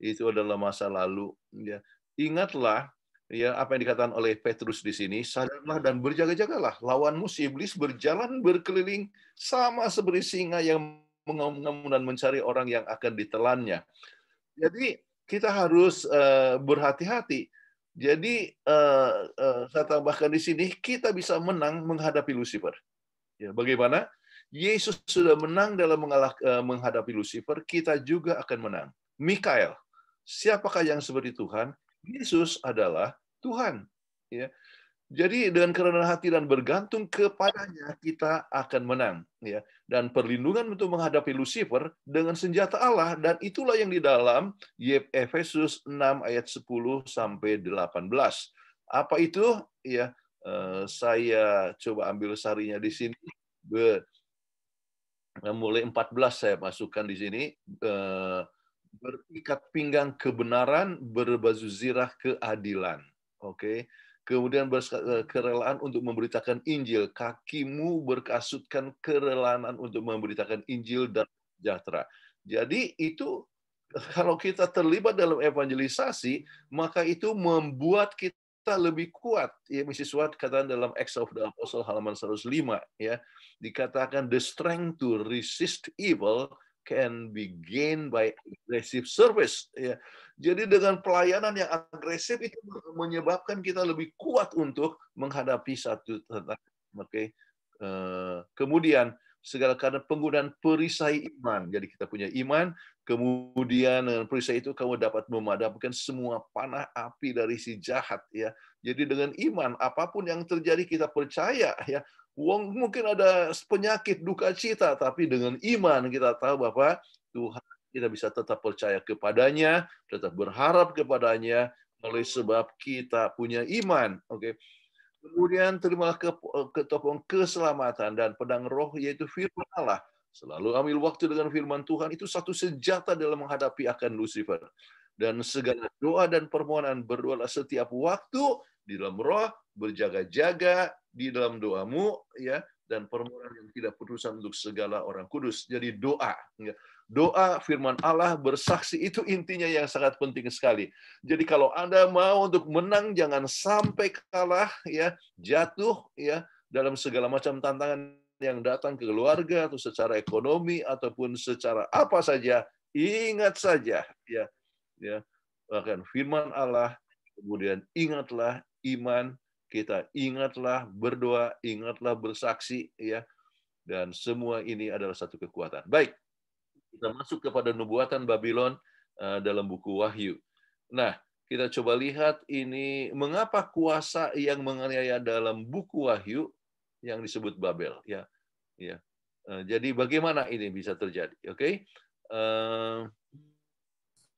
itu adalah masa lalu, ya. Ingatlah, ya, apa yang dikatakan oleh Petrus di sini, sadarlah dan berjaga-jagalah, lawanmu si iblis berjalan berkeliling sama seperti singa yang mengaum-ngaum dan mencari orang yang akan ditelannya. Jadi kita harus berhati-hati. Jadi saya tambahkan di sini, kita bisa menang menghadapi Lucifer. Ya, bagaimana? Yesus sudah menang dalam menghadapi Lucifer, kita juga akan menang. Mikael, siapakah yang seperti Tuhan? Yesus adalah Tuhan. Ya. Jadi dengan kerendahan hati dan bergantung kepadanya, kita akan menang. Ya. Dan perlindungan untuk menghadapi Lucifer dengan senjata Allah, dan itulah yang di dalam Efesus 6 ayat 10 sampai 18. Apa itu? Ya, saya coba ambil sarinya di sini. Mulai 14 saya masukkan di sini. Berikat pinggang kebenaran, berbaju zirah keadilan. Oke. Kemudian kerelaan untuk memberitakan Injil. Kakimu berkasutkan kerelaan untuk memberitakan Injil dan sejahtera. Jadi itu kalau kita terlibat dalam evangelisasi, maka itu membuat kita lebih kuat. Ya, Mrs. Watt katakan dalam Acts of the Apostle halaman 105, ya, dikatakan the strength to resist evil can be gained by aggressive service. Ya. Jadi dengan pelayanan yang agresif itu menyebabkan kita lebih kuat untuk menghadapi satu tantangan. Oke. Kemudian segala karena penggunaan perisai iman. Jadi kita punya iman, kemudian dengan perisai itu kamu dapat memadamkan semua panah api dari si jahat, ya. Jadi dengan iman apapun yang terjadi kita percaya, ya. Mungkin ada penyakit, duka cita, tapi dengan iman kita tahu bahwa Tuhan, kita bisa tetap percaya kepadanya, tetap berharap kepadanya oleh sebab kita punya iman. Oke. Kemudian terimalah ketopong keselamatan dan pedang roh, yaitu firman Allah. Selalu ambil waktu dengan firman Tuhan, itu satu senjata dalam menghadapi akan Lucifer. Dan segala doa dan permohonan berdoalah setiap waktu di dalam roh, berjaga-jaga di dalam doamu, ya, dan permohonan yang tidak putusan untuk segala orang kudus. Jadi doa, ya. Doa, firman Allah, bersaksi, itu intinya yang sangat penting sekali. Jadi kalau Anda mau untuk menang, jangan sampai kalah, ya, jatuh, ya, dalam segala macam tantangan yang datang ke keluarga atau secara ekonomi ataupun secara apa saja. Ingat saja, ya, bahkan firman Allah. Kemudian ingatlah iman kita, ingatlah berdoa, ingatlah bersaksi, ya, dan semua ini adalah satu kekuatan. Baik. Kita masuk kepada nubuatan Babylon dalam buku Wahyu. Nah, kita coba lihat ini mengapa kuasa yang menganiaya dalam buku Wahyu yang disebut Babel, ya. Jadi bagaimana ini bisa terjadi? Oke.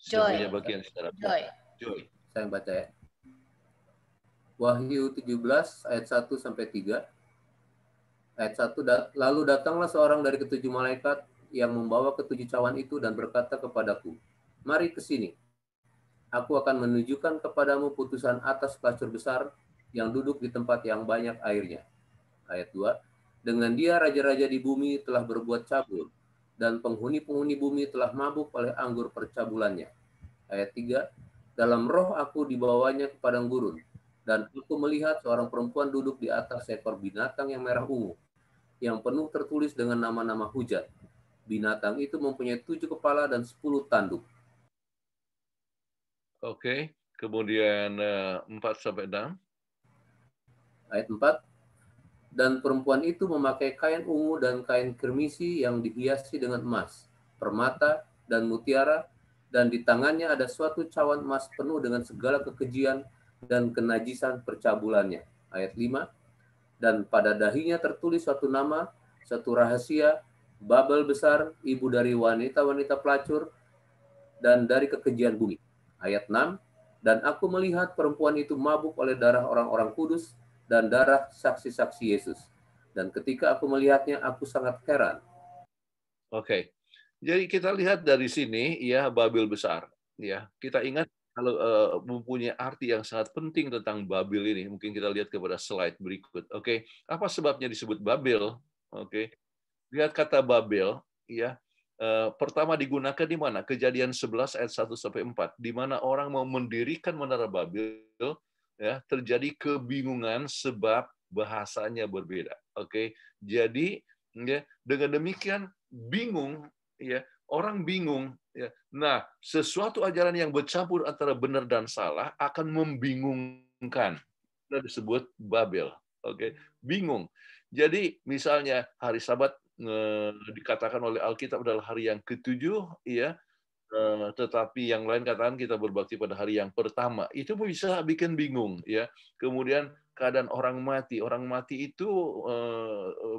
Joy. Bagian secara Joy. Saya baca ya. Wahyu 17 ayat 1 sampai 3. Ayat 1, lalu datanglah seorang dari ketujuh malaikat yang membawa ketujuh cawan itu dan berkata kepadaku, mari ke sini. Aku akan menunjukkan kepadamu putusan atas pelacur besar yang duduk di tempat yang banyak airnya. Ayat 2, dengan dia raja-raja di bumi telah berbuat cabul, dan penghuni-penghuni bumi telah mabuk oleh anggur percabulannya. Ayat 3, dalam roh aku dibawanya ke padang gurun, dan aku melihat seorang perempuan duduk di atas seekor binatang yang merah ungu, yang penuh tertulis dengan nama-nama hujat. Binatang itu mempunyai 7 kepala dan 10 tanduk. Oke, kemudian 4-6. Ayat 4, dan perempuan itu memakai kain ungu dan kain kirmisi yang dihiasi dengan emas, permata, dan mutiara, dan di tangannya ada suatu cawan emas penuh dengan segala kekejian dan kenajisan percabulannya. Ayat 5, dan pada dahinya tertulis suatu nama, satu rahasia, Babel besar, ibu dari wanita-wanita pelacur, dan dari kekejian bumi. Ayat 6, dan aku melihat perempuan itu mabuk oleh darah orang-orang kudus dan darah saksi-saksi Yesus. Dan ketika aku melihatnya, aku sangat heran. Oke, jadi kita lihat dari sini, ya, Babel besar. Ya, kita ingat kalau mempunyai arti yang sangat penting tentang Babel ini. Mungkin kita lihat kepada slide berikut. Oke, apa sebabnya disebut Babel? Oke. Lihat kata Babel, ya. Pertama digunakan di mana? Kejadian 11 ayat 1 sampai 4, di mana orang mau mendirikan menara Babel, ya, terjadi kebingungan sebab bahasanya berbeda. Oke. Jadi, ya, dengan demikian bingung, ya, orang bingung, ya. Nah, sesuatu ajaran yang bercampur antara benar dan salah akan membingungkan. Itu disebut Babel. Oke, bingung. Jadi misalnya hari Sabat dikatakan oleh Alkitab adalah hari yang ketujuh, ya, tetapi yang lain katakan kita berbakti pada hari yang pertama. Itu bisa bikin bingung, ya. Kemudian keadaan orang mati itu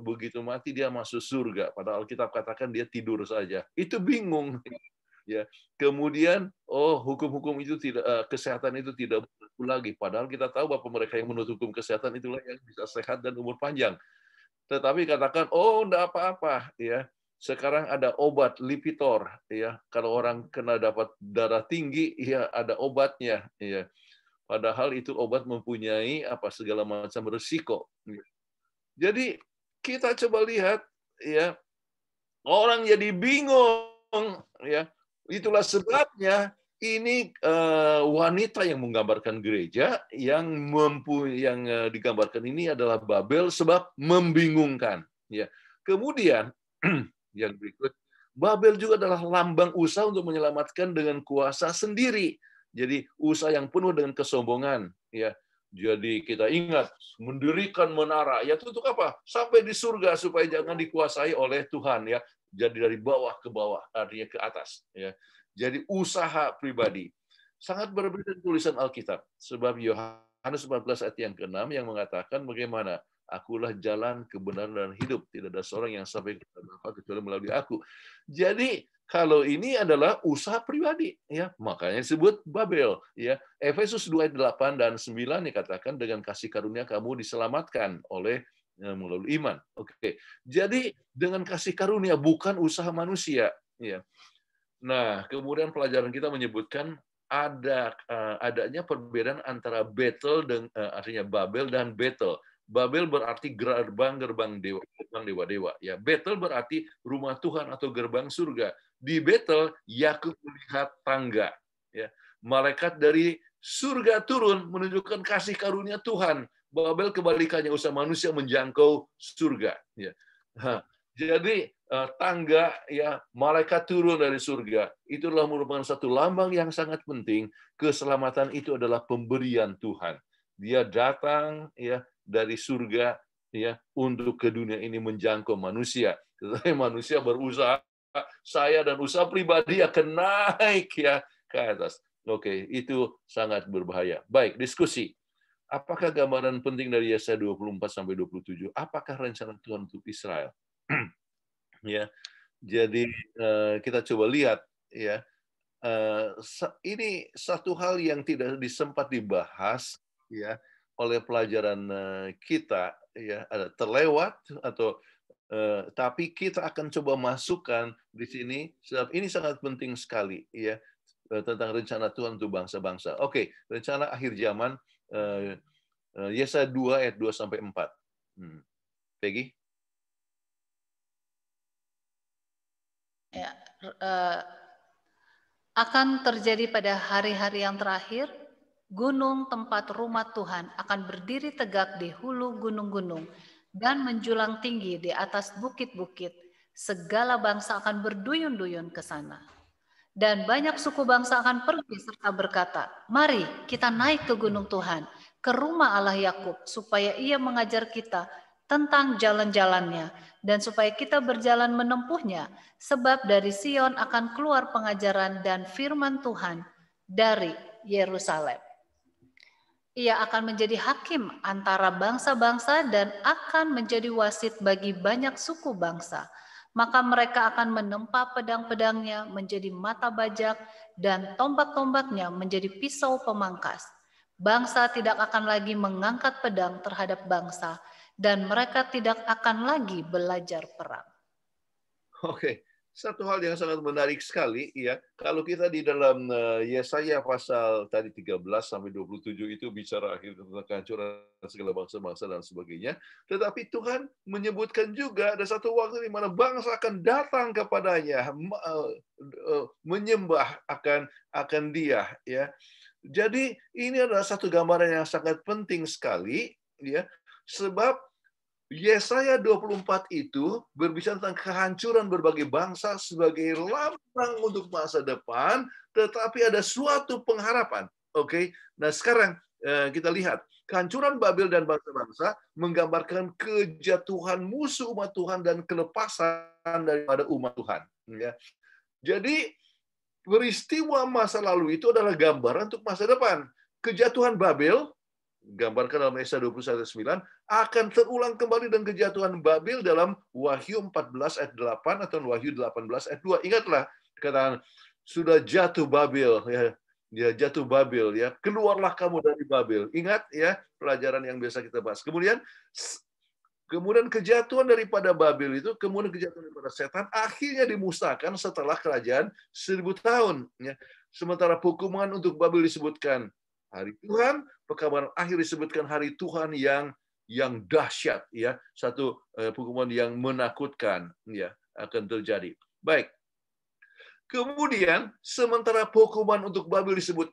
begitu mati dia masuk surga, padahal Alkitab katakan dia tidur saja. Itu bingung, ya. Kemudian hukum-hukum itu tidak, kesehatan itu tidak berlaku lagi, padahal kita tahu bahwa mereka yang menurut hukum kesehatan itulah yang bisa sehat dan umur panjang. Tetapi katakan, enggak apa-apa, ya. Sekarang ada obat Lipitor, ya. Kalau orang kena dapat darah tinggi, ya ada obatnya, ya. Padahal itu obat mempunyai segala macam resiko. Jadi kita coba lihat, ya, orang jadi bingung, ya. Itulah sebabnya ini wanita yang menggambarkan gereja yang digambarkan ini adalah Babel sebab membingungkan, ya. Kemudian yang berikut, Babel juga adalah lambang usaha untuk menyelamatkan dengan kuasa sendiri. Jadi usaha yang penuh dengan kesombongan, ya. Jadi kita ingat, mendirikan menara, ya itu untuk apa? Sampai di surga supaya jangan dikuasai oleh Tuhan, ya. Jadi dari bawah ke bawah, artinya ke atas, ya. Jadi usaha pribadi. Sangat berbeda dengan tulisan Alkitab. Sebab Yohanes 14 ayat yang ke-6 yang mengatakan bagaimana? Akulah jalan, kebenaran, dan hidup. Tidak ada seorang yang sampai kepada Bapa kecuali melalui aku. Jadi kalau ini adalah usaha pribadi, ya, makanya disebut Babel, ya. Efesus 2 ayat 8 dan 9 dikatakan dengan kasih karunia kamu diselamatkan oleh melalui iman. Oke. Jadi dengan kasih karunia, bukan usaha manusia, ya. Nah, kemudian pelajaran kita menyebutkan adanya perbedaan antara Betel dan artinya Babel dan Betel. Babel berarti gerbang dewa-dewa. Ya, Betel berarti rumah Tuhan atau gerbang surga. Di Betel, Yakub melihat tangga. Ya, malaikat dari surga turun menunjukkan kasih karunia Tuhan. Babel kebalikannya, usaha manusia menjangkau surga. Ya. Jadi tangga, ya, malaikat turun dari surga. Itulah merupakan satu lambang yang sangat penting. Keselamatan itu adalah pemberian Tuhan. Dia datang, ya, dari surga, ya, untuk ke dunia ini menjangkau manusia. Tetapi manusia berusaha, saya dan usaha pribadi akan naik, ya, ke atas. Oke, itu sangat berbahaya. Baik, diskusi. Apakah gambaran penting dari Yesaya 24 sampai 27? Apakah rencana Tuhan untuk Israel? Ya, jadi kita coba lihat, ya. Ini satu hal yang tidak disempat dibahas, ya, oleh pelajaran kita, ya, ada terlewat atau tapi kita akan coba masukkan di sini sebab ini sangat penting sekali, ya, tentang rencana Tuhan untuk bangsa-bangsa. Oke, rencana akhir zaman, Yesaya 2 ayat 2 sampai 4. Peggy? Ya, akan terjadi pada hari-hari yang terakhir, gunung tempat rumah Tuhan akan berdiri tegak di hulu gunung-gunung dan menjulang tinggi di atas bukit-bukit. Segala bangsa akan berduyun-duyun ke sana. Dan banyak suku bangsa akan pergi serta berkata, mari kita naik ke gunung Tuhan, ke rumah Allah Yakub, supaya ia mengajar kita tentang jalan-jalannya, dan supaya kita berjalan menempuhnya, sebab dari Sion akan keluar pengajaran dan firman Tuhan dari Yerusalem. Ia akan menjadi hakim antara bangsa-bangsa dan akan menjadi wasit bagi banyak suku bangsa. Maka mereka akan menempa pedang-pedangnya menjadi mata bajak dan tombak-tombaknya menjadi pisau pemangkas. Bangsa tidak akan lagi mengangkat pedang terhadap bangsa, dan mereka tidak akan lagi belajar perang. Oke, satu hal yang sangat menarik sekali, ya. Kalau kita di dalam Yesaya pasal tadi 13 sampai 27 itu bicara akhir tentang kehancuran segala bangsa-bangsa dan sebagainya. Tetapi Tuhan menyebutkan juga ada satu waktu di mana bangsa akan datang kepadanya, menyembah akan Dia, ya. Jadi ini adalah satu gambaran yang sangat penting sekali, ya. Sebab Yesaya 24 itu berbicara tentang kehancuran berbagai bangsa sebagai lambang untuk masa depan, tetapi ada suatu pengharapan. Oke, nah sekarang kita lihat kehancuran Babel dan bangsa-bangsa menggambarkan kejatuhan musuh umat Tuhan dan kelepasan daripada umat Tuhan. Ya. Jadi peristiwa masa lalu itu adalah gambaran untuk masa depan. Kejatuhan Babel gambarkan dalam Yesaya 21:9 akan terulang kembali dengan kejatuhan Babel dalam Wahyu 14 ayat 8 atau Wahyu 18 ayat 2. Ingatlah kata sudah jatuh Babel, ya jatuh Babel, ya, keluarlah kamu dari Babel. Ingat, ya, pelajaran yang biasa kita bahas. Kemudian kejatuhan daripada Babel itu, kemudian kejatuhan daripada setan akhirnya dimusnahkan setelah kerajaan 1000 tahun, ya. Sementara hukuman untuk Babel disebutkan hari Tuhan, pekabaran akhir disebutkan hari Tuhan yang dahsyat, ya, satu hukuman yang menakutkan, ya, akan terjadi. Baik. Kemudian sementara hukuman untuk Babel disebut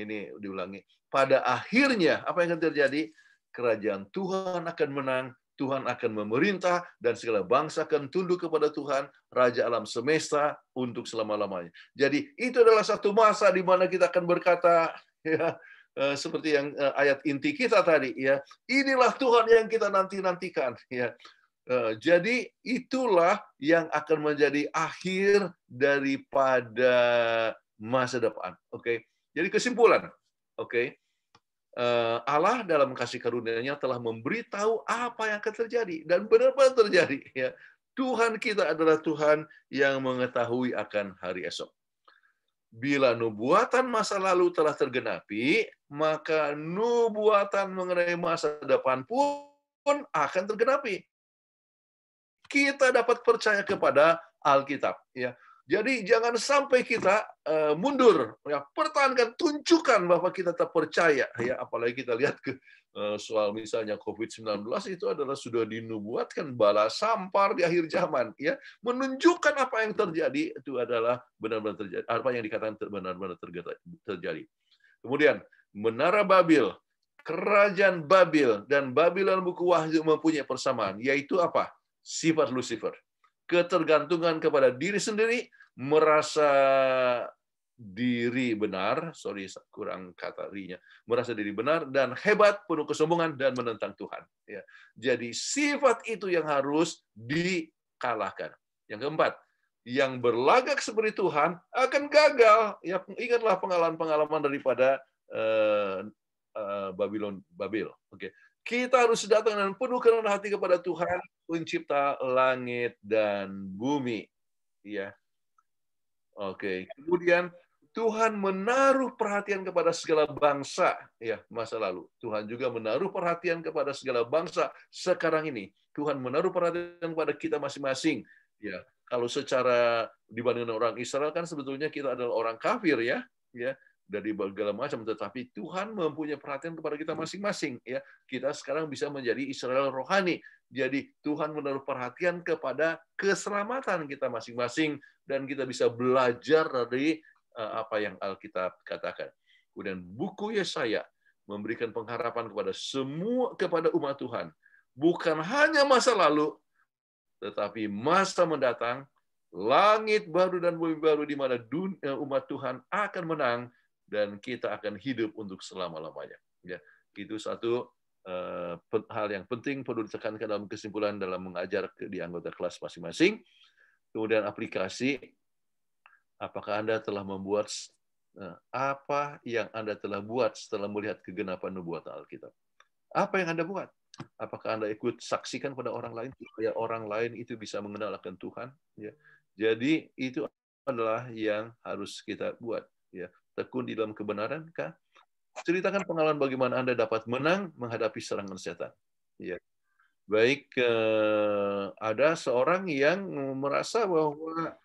ini diulangi. Pada akhirnya apa yang akan terjadi? Kerajaan Tuhan akan menang, Tuhan akan memerintah, dan segala bangsa akan tunduk kepada Tuhan, Raja alam semesta, untuk selama-lamanya. Jadi itu adalah satu masa di mana kita akan berkata, ya, seperti yang ayat inti kita tadi, ya. Inilah Tuhan yang kita nanti-nantikan, ya. Jadi itulah yang akan menjadi akhir daripada masa depan. Oke. Jadi kesimpulan, oke. Allah dalam kasih karunia-Nya telah memberitahu apa yang akan terjadi dan benar-benar terjadi, ya. Tuhan kita adalah Tuhan yang mengetahui akan hari esok. Bila nubuatan masa lalu telah tergenapi, maka nubuatan mengenai masa depan pun akan tergenapi. Kita dapat percaya kepada Alkitab, ya. Jadi jangan sampai kita mundur, ya. Pertahankan, tunjukkan bahwa kita tetap percaya, ya. Apalagi kita lihat ke soal misalnya COVID-19 itu adalah sudah dinubuatkan bala sampar di akhir zaman, ya. Menunjukkan apa yang terjadi itu adalah benar-benar terjadi, apa yang dikatakan benar-benar terjadi. Kemudian menara Babel, kerajaan Babel dan Babylon buku Wahyu mempunyai persamaan, yaitu apa? Sifat Lucifer. Ketergantungan kepada diri sendiri, merasa diri benar, kurang kata rinya, merasa diri benar dan hebat, penuh kesombongan dan menentang Tuhan. Ya. Jadi sifat itu yang harus dikalahkan. Yang keempat, yang berlagak seperti Tuhan akan gagal. Ya, ingatlah pengalaman-pengalaman daripada Babel. Oke. Kita harus datang dengan penuh kerendahan hati kepada Tuhan, pencipta langit dan bumi. Ya. Oke. Kemudian Tuhan menaruh perhatian kepada segala bangsa, ya, masa lalu. Tuhan juga menaruh perhatian kepada segala bangsa sekarang ini. Tuhan menaruh perhatian kepada kita masing-masing. Ya. Kalau secara dibandingkan orang Israel kan sebetulnya kita adalah orang kafir, ya. Ya. Dari segala macam, tetapi Tuhan mempunyai perhatian kepada kita masing-masing, ya. Kita sekarang bisa menjadi Israel rohani. Jadi Tuhan menaruh perhatian kepada keselamatan kita masing-masing dan kita bisa belajar dari apa yang Alkitab katakan. Kemudian buku Yesaya memberikan pengharapan kepada umat Tuhan, bukan hanya masa lalu, tetapi masa mendatang, langit baru dan bumi baru di mana umat Tuhan akan menang dan kita akan hidup untuk selama-lamanya. Ya, itu satu hal yang penting perlu ditekankan dalam kesimpulan dalam mengajar di anggota kelas masing-masing. Kemudian aplikasi, apakah Anda telah membuat apa yang Anda telah buat setelah melihat kegenapan nubuatan Alkitab? Apa yang Anda buat? Apakah Anda ikut saksikan pada orang lain supaya orang lain itu bisa mengenal akan Tuhan? Ya. Jadi itu adalah yang harus kita buat. Ya. Tekun di dalam kebenaran, kah? Ceritakan pengalaman bagaimana Anda dapat menang menghadapi serangan setan. Ya. Baik, ada seorang yang merasa bahwa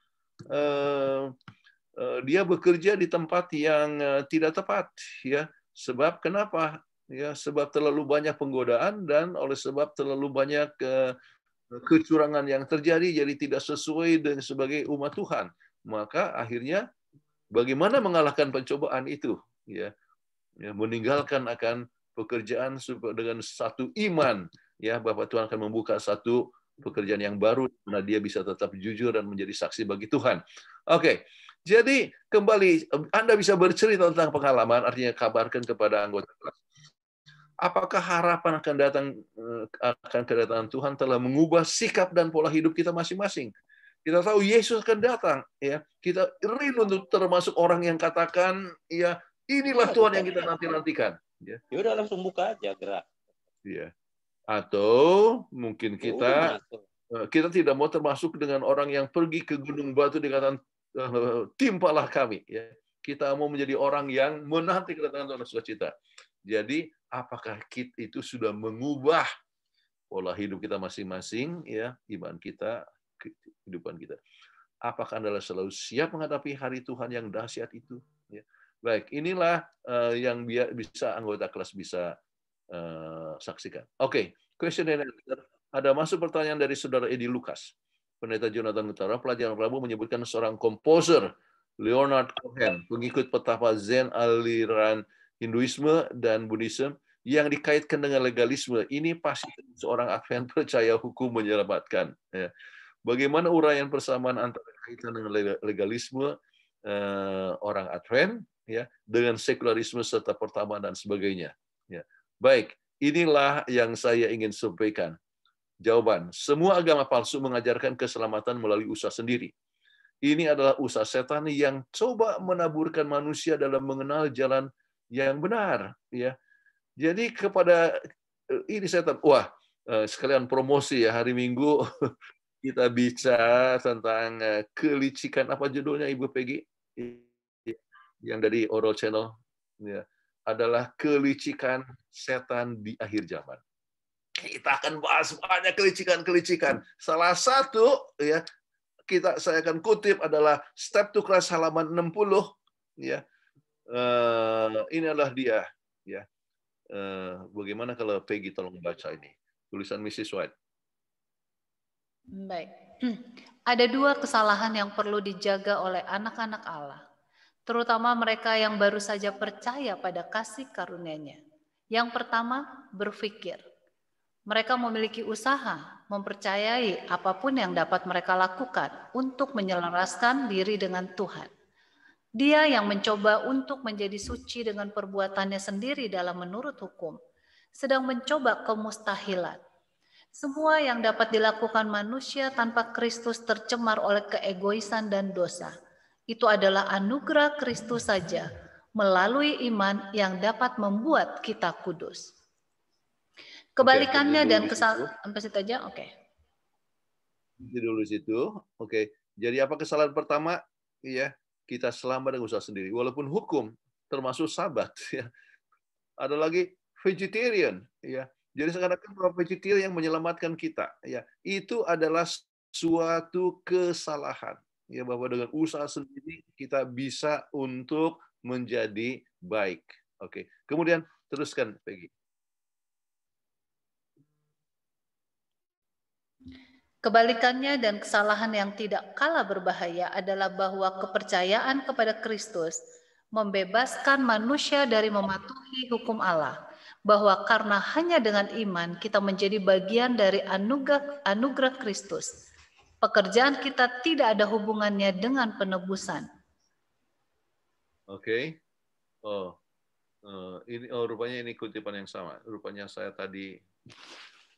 dia bekerja di tempat yang tidak tepat, ya. Sebab kenapa? Ya, sebab terlalu banyak penggodaan dan oleh sebab terlalu banyak kecurangan yang terjadi, jadi tidak sesuai dengan sebagai umat Tuhan. Maka akhirnya bagaimana mengalahkan pencobaan itu? Ya, meninggalkan akan pekerjaan dengan satu iman, ya, bahwa Tuhan akan membuka satu pekerjaan yang baru, karena dia bisa tetap jujur dan menjadi saksi bagi Tuhan. Oke, jadi kembali Anda bisa bercerita tentang pengalaman, artinya kabarkan kepada anggota kelas. Apakah harapan akan kedatangan Tuhan telah mengubah sikap dan pola hidup kita masing-masing? Kita tahu Yesus akan datang, ya. Kita rindu untuk termasuk orang yang katakan, ya, inilah Tuhan yang kita nanti-nantikan. Ya. Udah langsung buka aja gerak. Ya. Atau mungkin kita tidak mau termasuk dengan orang yang pergi ke Gunung Batu dikatakan timpalah kami. Ya. Kita mau menjadi orang yang menanti kedatangan Tuhan sukacita. Jadi apakah itu sudah mengubah pola hidup kita masing-masing, ya, iman kita, kehidupan kita? Apakah Anda selalu siap menghadapi hari Tuhan yang dahsyat itu? Ya. Baik, inilah yang bisa anggota kelas bisa saksikan. Oke, question and answer. Ada masuk pertanyaan dari saudara Edi Lukas. Pendeta Jonathan Utara, pelajaran Rabu menyebutkan seorang komposer, Leonard Cohen, pengikut petapa Zen aliran Hinduisme dan Buddhisme yang dikaitkan dengan legalisme. Ini pasti seorang Advent percaya hukum menyelamatkan. Ya. Bagaimana uraian persamaan antara kaitan dengan legalisme orang Advent, ya, dengan sekularisme serta pertama dan sebagainya. Ya. Baik, inilah yang saya ingin sampaikan. Jawaban, semua agama palsu mengajarkan keselamatan melalui usaha sendiri. Ini adalah usaha setan yang coba menaburkan manusia dalam mengenal jalan yang benar. Ya, jadi kepada ini setan, wah, sekalian promosi ya, hari Minggu kita bicara tentang kelicikan, apa judulnya Ibu Peggy? Yang dari Oral Channel, ya, adalah kelicikan setan di akhir zaman. Kita akan bahas banyak kelicikan-kelicikan. Salah satu, ya, saya akan kutip adalah Step to Christ halaman 60. Ya, ini adalah dia. Ya, bagaimana kalau Peggy tolong baca ini tulisan Mrs. White. Baik. Ada dua kesalahan yang perlu dijaga oleh anak-anak Allah, terutama mereka yang baru saja percaya pada kasih karunia-Nya. Yang pertama, berpikir. Mereka memiliki usaha, mempercayai apapun yang dapat mereka lakukan untuk menyelaraskan diri dengan Tuhan. Dia yang mencoba untuk menjadi suci dengan perbuatannya sendiri dalam menurut hukum, sedang mencoba kemustahilan. Semua yang dapat dilakukan manusia tanpa Kristus tercemar oleh keegoisan dan dosa. Itu adalah anugerah Kristus saja, melalui iman yang dapat membuat kita kudus. Kebalikannya dan kesalahan sampai situ aja, oke. Dulu situ, oke. Jadi apa kesalahan pertama? Ya, kita selamat dengan usaha sendiri. Walaupun hukum, termasuk Sabat, ya. Ada lagi vegetarian, ya. Jadi seakan-akan bahwa vegetarian yang menyelamatkan kita, ya. Itu adalah suatu kesalahan, ya, bahwa dengan usaha sendiri kita bisa untuk menjadi baik. Oke. Kemudian teruskan, Peggy. Kebalikannya dan kesalahan yang tidak kalah berbahaya adalah bahwa kepercayaan kepada Kristus membebaskan manusia dari mematuhi hukum Allah, bahwa karena hanya dengan iman kita menjadi bagian dari anugerah Kristus. Pekerjaan kita tidak ada hubungannya dengan penebusan. Oke. Rupanya ini kutipan yang sama. Rupanya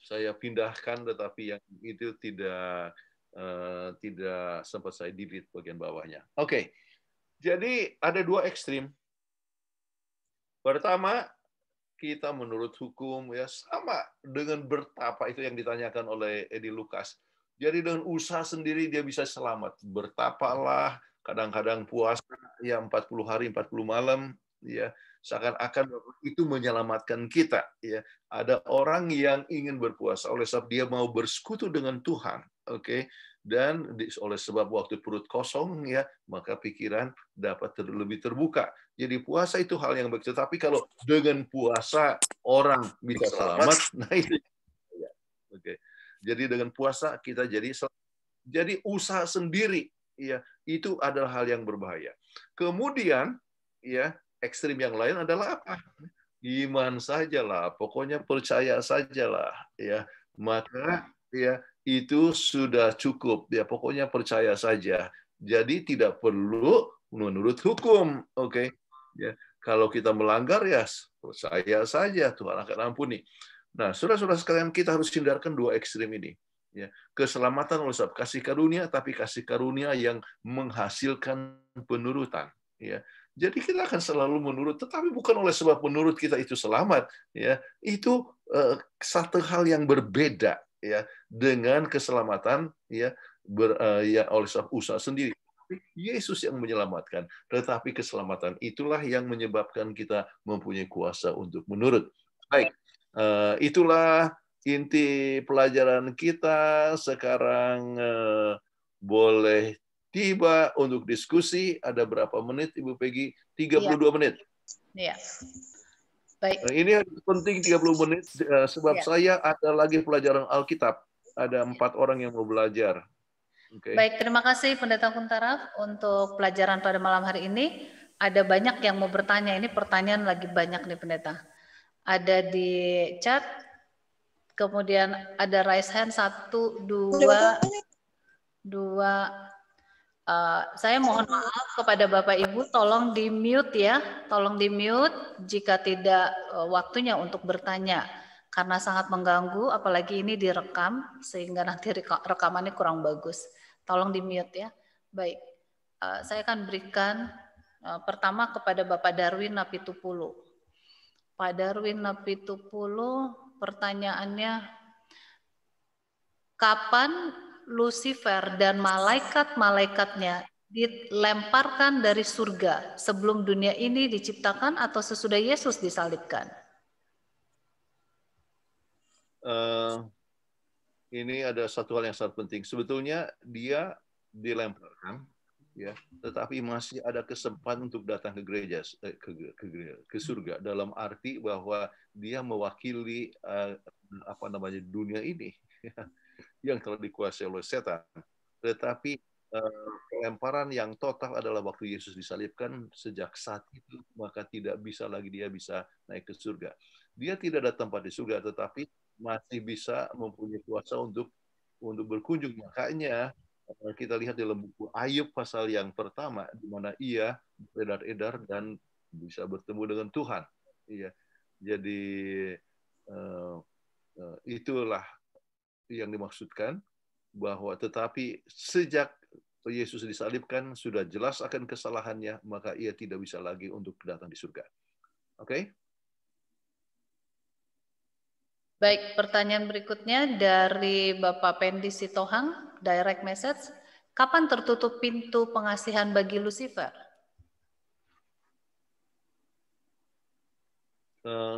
saya pindahkan, tetapi yang itu tidak sempat saya delete bagian bawahnya. Oke. Jadi ada dua ekstrim. Pertama, kita menurut hukum, ya, sama dengan bertapa itu yang ditanyakan oleh Edi Lukas. Jadi dengan usaha sendiri dia bisa selamat. Bertapalah, kadang-kadang puasa ya 40 hari 40 malam, ya, seakan-akan itu menyelamatkan kita, ya. Ada orang yang ingin berpuasa oleh sebab dia mau bersekutu dengan Tuhan, oke? Dan oleh sebab waktu perut kosong, ya, maka pikiran dapat lebih terbuka. Jadi puasa itu hal yang baik. Tetapi kalau dengan puasa orang bisa selamat, nah itu, ya. Oke. Jadi dengan puasa kita jadi usaha sendiri, ya, itu adalah hal yang berbahaya. Kemudian, ya, ekstrim yang lain adalah apa? Iman sajalah, pokoknya percaya sajalah, ya. Maka, ya, itu sudah cukup, ya, pokoknya percaya saja. Jadi tidak perlu menurut hukum, oke? Ya, kalau kita melanggar, ya percaya saja Tuhan akan ampuni. Nah, saudara-saudara sekalian, kita harus hindarkan dua ekstrim ini. Ya, keselamatan oleh sebab kasih karunia, tapi kasih karunia yang menghasilkan penurutan. Ya, jadi kita akan selalu menurut, tetapi bukan oleh sebab menurut kita itu selamat. Ya, itu satu hal yang berbeda, ya, dengan keselamatan, ya, oleh sebab usaha sendiri. Yesus yang menyelamatkan, tetapi keselamatan itulah yang menyebabkan kita mempunyai kuasa untuk menurut. Baik, itulah inti pelajaran kita. Sekarang boleh tiba untuk diskusi. Ada berapa menit, Ibu Peggy? 32 menit. Iya. Baik. Ini penting 30 menit, sebab saya ada lagi pelajaran Alkitab. Ada 4 orang yang mau belajar. Okay. Baik, terima kasih Pendeta Kuntaraf untuk pelajaran pada malam hari ini. Ada banyak yang mau bertanya. Ini pertanyaan lagi banyak nih Pendeta. Ada di chat, kemudian ada raise hand 1, 2, Saya mohon maaf kepada Bapak Ibu, tolong di mute ya, tolong di mute jika tidak waktunya untuk bertanya, karena sangat mengganggu, apalagi ini direkam sehingga nanti rekamannya kurang bagus. Tolong di mute ya. Baik, saya akan berikan pertama kepada Bapak Darwin Napitupulu. Pak Darwin Napitupulu, pertanyaannya, kapan Lucifer dan malaikat-malaikatnya dilemparkan dari surga, sebelum dunia ini diciptakan atau sesudah Yesus disalibkan? Ini ada satu hal yang sangat penting. Sebetulnya dia dilemparkan, ya, tetapi masih ada kesempatan untuk datang ke gereja, ke surga, dalam arti bahwa dia mewakili dunia ini yang telah dikuasai oleh setan. Tetapi pelemparan yang total adalah waktu Yesus disalibkan. Sejak saat itu maka tidak bisa lagi dia bisa naik ke surga. Dia tidak ada tempat di surga, tetapi masih bisa mempunyai kuasa untuk berkunjung. Makanya kita lihat dalam buku Ayub pasal yang pertama, di mana ia beredar-edar dan bisa bertemu dengan Tuhan. Iya. Jadi itulah yang dimaksudkan, bahwa tetapi sejak Yesus disalibkan sudah jelas akan kesalahannya, maka ia tidak bisa lagi untuk datang di surga. Oke? Baik, pertanyaan berikutnya dari Bapak Pendi Sitohang, direct message. Kapan tertutup pintu pengasihan bagi Lucifer?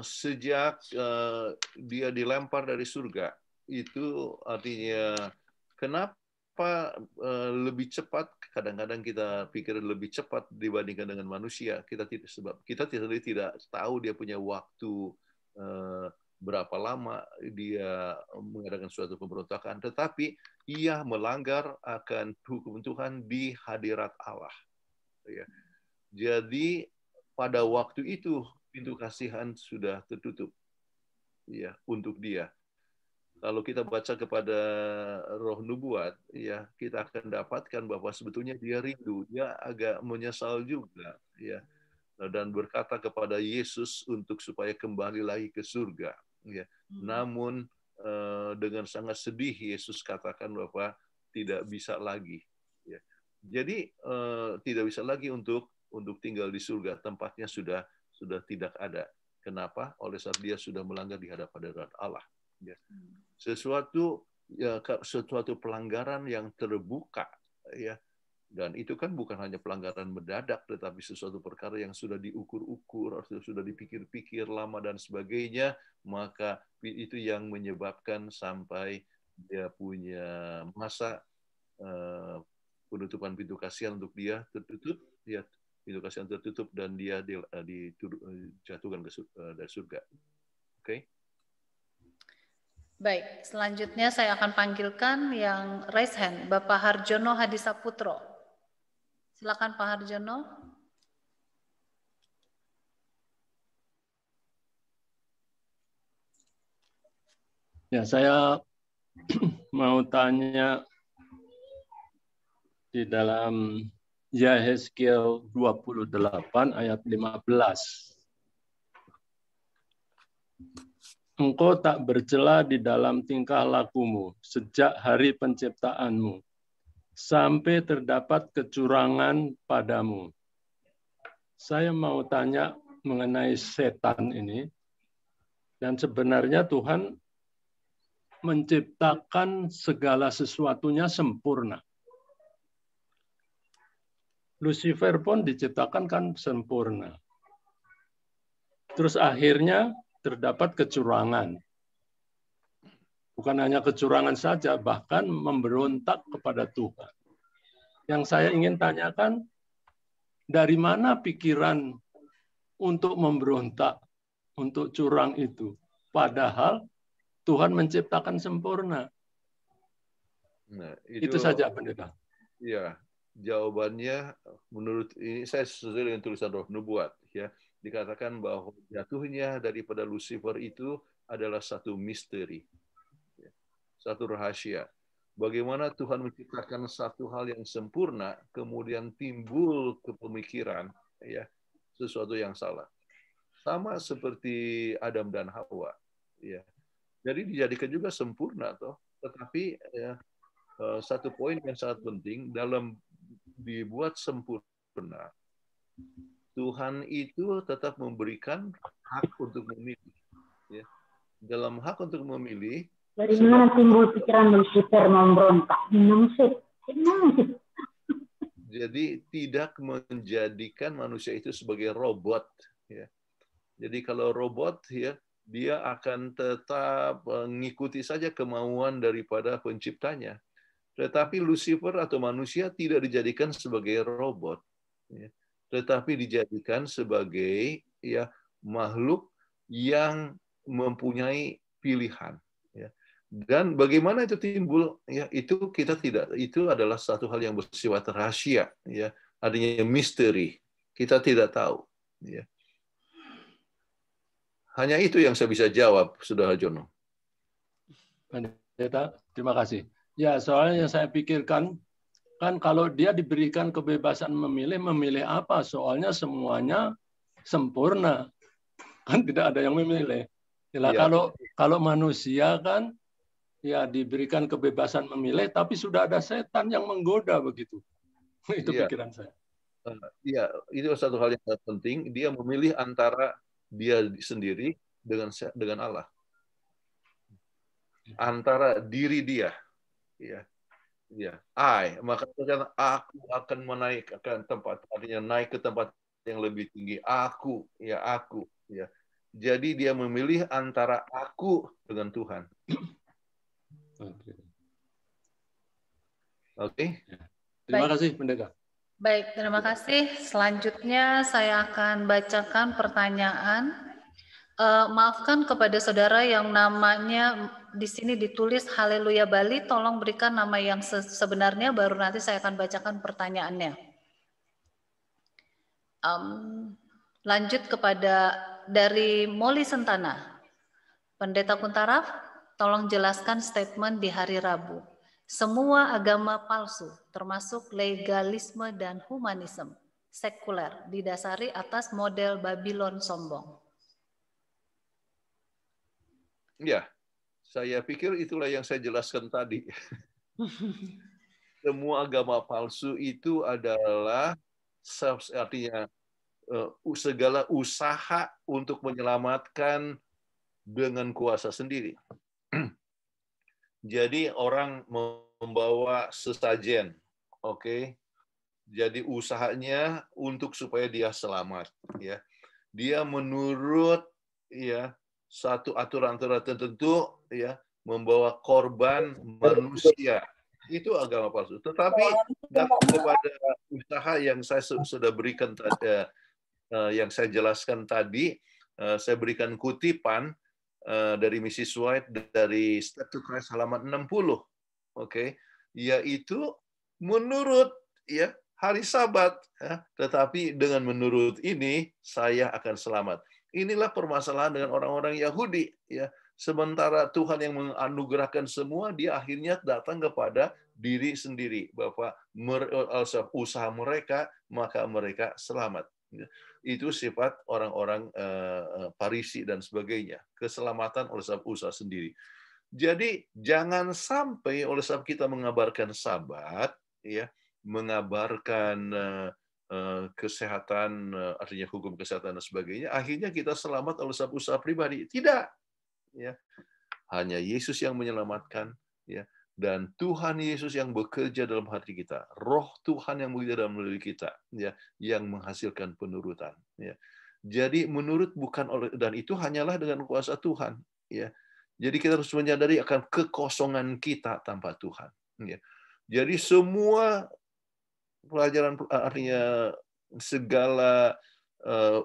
Sejak dia dilempar dari surga, itu artinya kenapa lebih cepat? Kadang-kadang kita pikir lebih cepat dibandingkan dengan manusia. Kita tidak tahu dia punya waktu berapa lama dia mengadakan suatu pemberontakan, tetapi ia melanggar akan hukum Tuhan di hadirat Allah. Ya. Jadi pada waktu itu pintu kasihan sudah tertutup, ya, untuk dia. Kalau kita baca kepada roh nubuat, ya, kita akan dapatkan bahwa sebetulnya dia rindu, dia agak menyesal juga, ya, dan berkata kepada Yesus untuk supaya kembali lagi ke surga, ya. Namun dengan sangat sedih Yesus katakan bahwa tidak bisa lagi, ya. Jadi tidak bisa lagi untuk tinggal di surga, tempatnya sudah tidak ada. Kenapa? Oleh sebab dia sudah melanggar di hadapan Allah. Ya. Sesuatu pelanggaran yang terbuka, ya. Dan itu kan bukan hanya pelanggaran mendadak, tetapi sesuatu perkara yang sudah diukur-ukur, sudah dipikir-pikir lama dan sebagainya, maka itu yang menyebabkan sampai dia punya masa penutupan pintu kasihan untuk dia tertutup, ya, pintu kasihan tertutup dan dia dijatuhkan dari surga. Oke? Baik, selanjutnya saya akan panggilkan yang raise hand, Bapak Harjono Hadisaputro. Silakan Pak Harjono. Ya, saya mau tanya di dalam Yehezkiel 28 ayat 15. Engkau tak bercela di dalam tingkah lakumu sejak hari penciptaanmu, sampai terdapat kecurangan padamu. Saya mau tanya mengenai setan ini, dan sebenarnya Tuhan menciptakan segala sesuatunya sempurna. Lucifer pun diciptakan kan sempurna. Terus akhirnya terdapat kecurangan. Bukan hanya kecurangan saja, bahkan memberontak kepada Tuhan. Yang saya ingin tanyakan, dari mana pikiran untuk memberontak, untuk curang itu? Padahal Tuhan menciptakan sempurna. Nah, itu saja, Pendeta. Ya, jawabannya menurut ini saya sesuai dengan tulisan Roh Nubuat, ya, dikatakan bahwa jatuhnya daripada Lucifer itu adalah satu misteri, satu rahasia. Bagaimana Tuhan menciptakan satu hal yang sempurna, kemudian timbul kepemikiran ya sesuatu yang salah. Sama seperti Adam dan Hawa. Ya. Jadi dijadikan juga sempurna toh. Tetapi ya, satu poin yang sangat penting dalam dibuat sempurna, Tuhan itu tetap memberikan hak untuk memilih. Ya. Dalam hak untuk memilih, Dari mana timbul pikiran Lucifer memberontak? jadi tidak menjadikan manusia itu sebagai robot. Ya. Jadi kalau robot, ya dia akan tetap mengikuti saja kemauan daripada penciptanya. Tetapi Lucifer atau manusia tidak dijadikan sebagai robot, ya. Tetapi dijadikan sebagai ya makhluk yang mempunyai pilihan. Ya. Dan bagaimana itu timbul? Ya, itu kita tidak. Itu adalah satu hal yang bersifat rahasia. Ya, adanya misteri. Kita tidak tahu. Ya. Hanya itu yang saya bisa jawab, Saudara Jono. Pendeta, terima kasih. Ya, soalnya yang saya pikirkan, kan kalau dia diberikan kebebasan memilih, memilih apa? Soalnya semuanya sempurna. Kan tidak ada yang memilih. Ya. Kalau manusia kan, ya diberikan kebebasan memilih, tapi sudah ada setan yang menggoda begitu. Itu pikiran saya. Iya, itu satu hal yang sangat penting. Dia memilih antara dia sendiri dengan Allah, antara diri dia, ya, maka aku akan menaikkan tempat, artinya naik ke tempat yang lebih tinggi. Aku, ya. Jadi dia memilih antara aku dengan Tuhan. Oke. Terima kasih, Pendeta. Baik, terima kasih. Selanjutnya saya akan bacakan pertanyaan. Maafkan kepada saudara yang namanya di sini ditulis Haleluya Bali, tolong berikan nama yang sebenarnya, baru nanti saya akan bacakan pertanyaannya. Lanjut kepada dari Molly Sentana. Pendeta Kuntaraf, tolong jelaskan statement di hari Rabu. Semua agama palsu, termasuk legalisme dan humanisme sekuler, didasari atas model Babylon sombong. Ya, saya pikir itulah yang saya jelaskan tadi. Semua agama palsu itu adalah artinya segala usaha untuk menyelamatkan dengan kuasa sendiri. Jadi orang membawa sesajen, oke? Jadi usahanya untuk supaya dia selamat, ya. Dia menurut ya satu aturan-aturan tertentu, ya, membawa korban manusia. Itu agama palsu. Tetapi datang kepada usaha yang saya sudah berikan tadi, yang saya jelaskan tadi, saya berikan kutipan dari Mrs. White dari Step to Christ halaman 60, oke, yaitu menurut ya hari Sabat, ya, tetapi dengan menurut ini saya akan selamat. Inilah permasalahan dengan orang-orang Yahudi, ya. Sementara Tuhan yang menganugerahkan semua, dia akhirnya datang kepada diri sendiri, bahwa usaha mereka maka mereka selamat. Itu sifat orang-orang Farisi dan sebagainya, keselamatan oleh sebab usaha sendiri. Jadi jangan sampai oleh sebab kita mengabarkan Sabat, ya, mengabarkan kesehatan, artinya hukum kesehatan dan sebagainya, akhirnya kita selamat oleh sebab usaha pribadi. Tidak, ya. Hanya Yesus yang menyelamatkan, ya. Dan Tuhan Yesus yang bekerja dalam hati kita, Roh Tuhan yang bekerja dalam diri kita, ya, yang menghasilkan penurutan. Ya. Jadi menurut bukan oleh, dan itu hanyalah dengan kuasa Tuhan. Ya. Jadi kita harus menyadari akan kekosongan kita tanpa Tuhan. Ya. Jadi semua pelajaran, artinya segala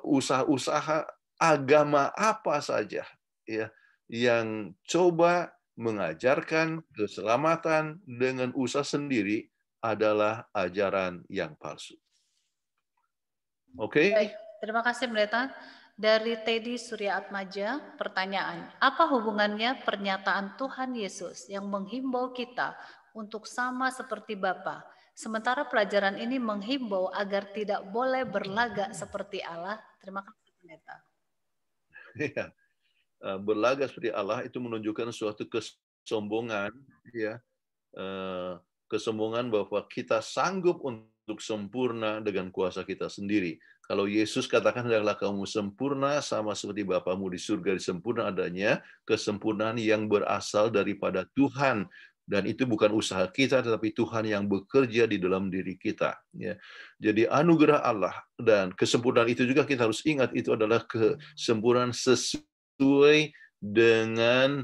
usaha-usaha agama apa saja, ya, yang coba mengajarkan keselamatan dengan usaha sendiri adalah ajaran yang palsu. Oke? Baik, terima kasih Pendeta. Dari Teddy Surya Atmaja, pertanyaan, apa hubungannya pernyataan Tuhan Yesus yang menghimbau kita untuk sama seperti Bapa. Sementara pelajaran ini menghimbau agar tidak boleh berlagak seperti Allah. Terima kasih, Pendeta. Ya, berlagak seperti Allah itu menunjukkan suatu kesombongan, ya, kesombongan bahwa kita sanggup untuk sempurna dengan kuasa kita sendiri. Kalau Yesus katakan adalah kamu sempurna sama seperti Bapamu di surga sempurna adanya, kesempurnaan yang berasal daripada Tuhan. Dan itu bukan usaha kita, tetapi Tuhan yang bekerja di dalam diri kita. Ya. Jadi anugerah Allah dan kesempurnaan itu juga kita harus ingat itu adalah kesempurnaan sesuai dengan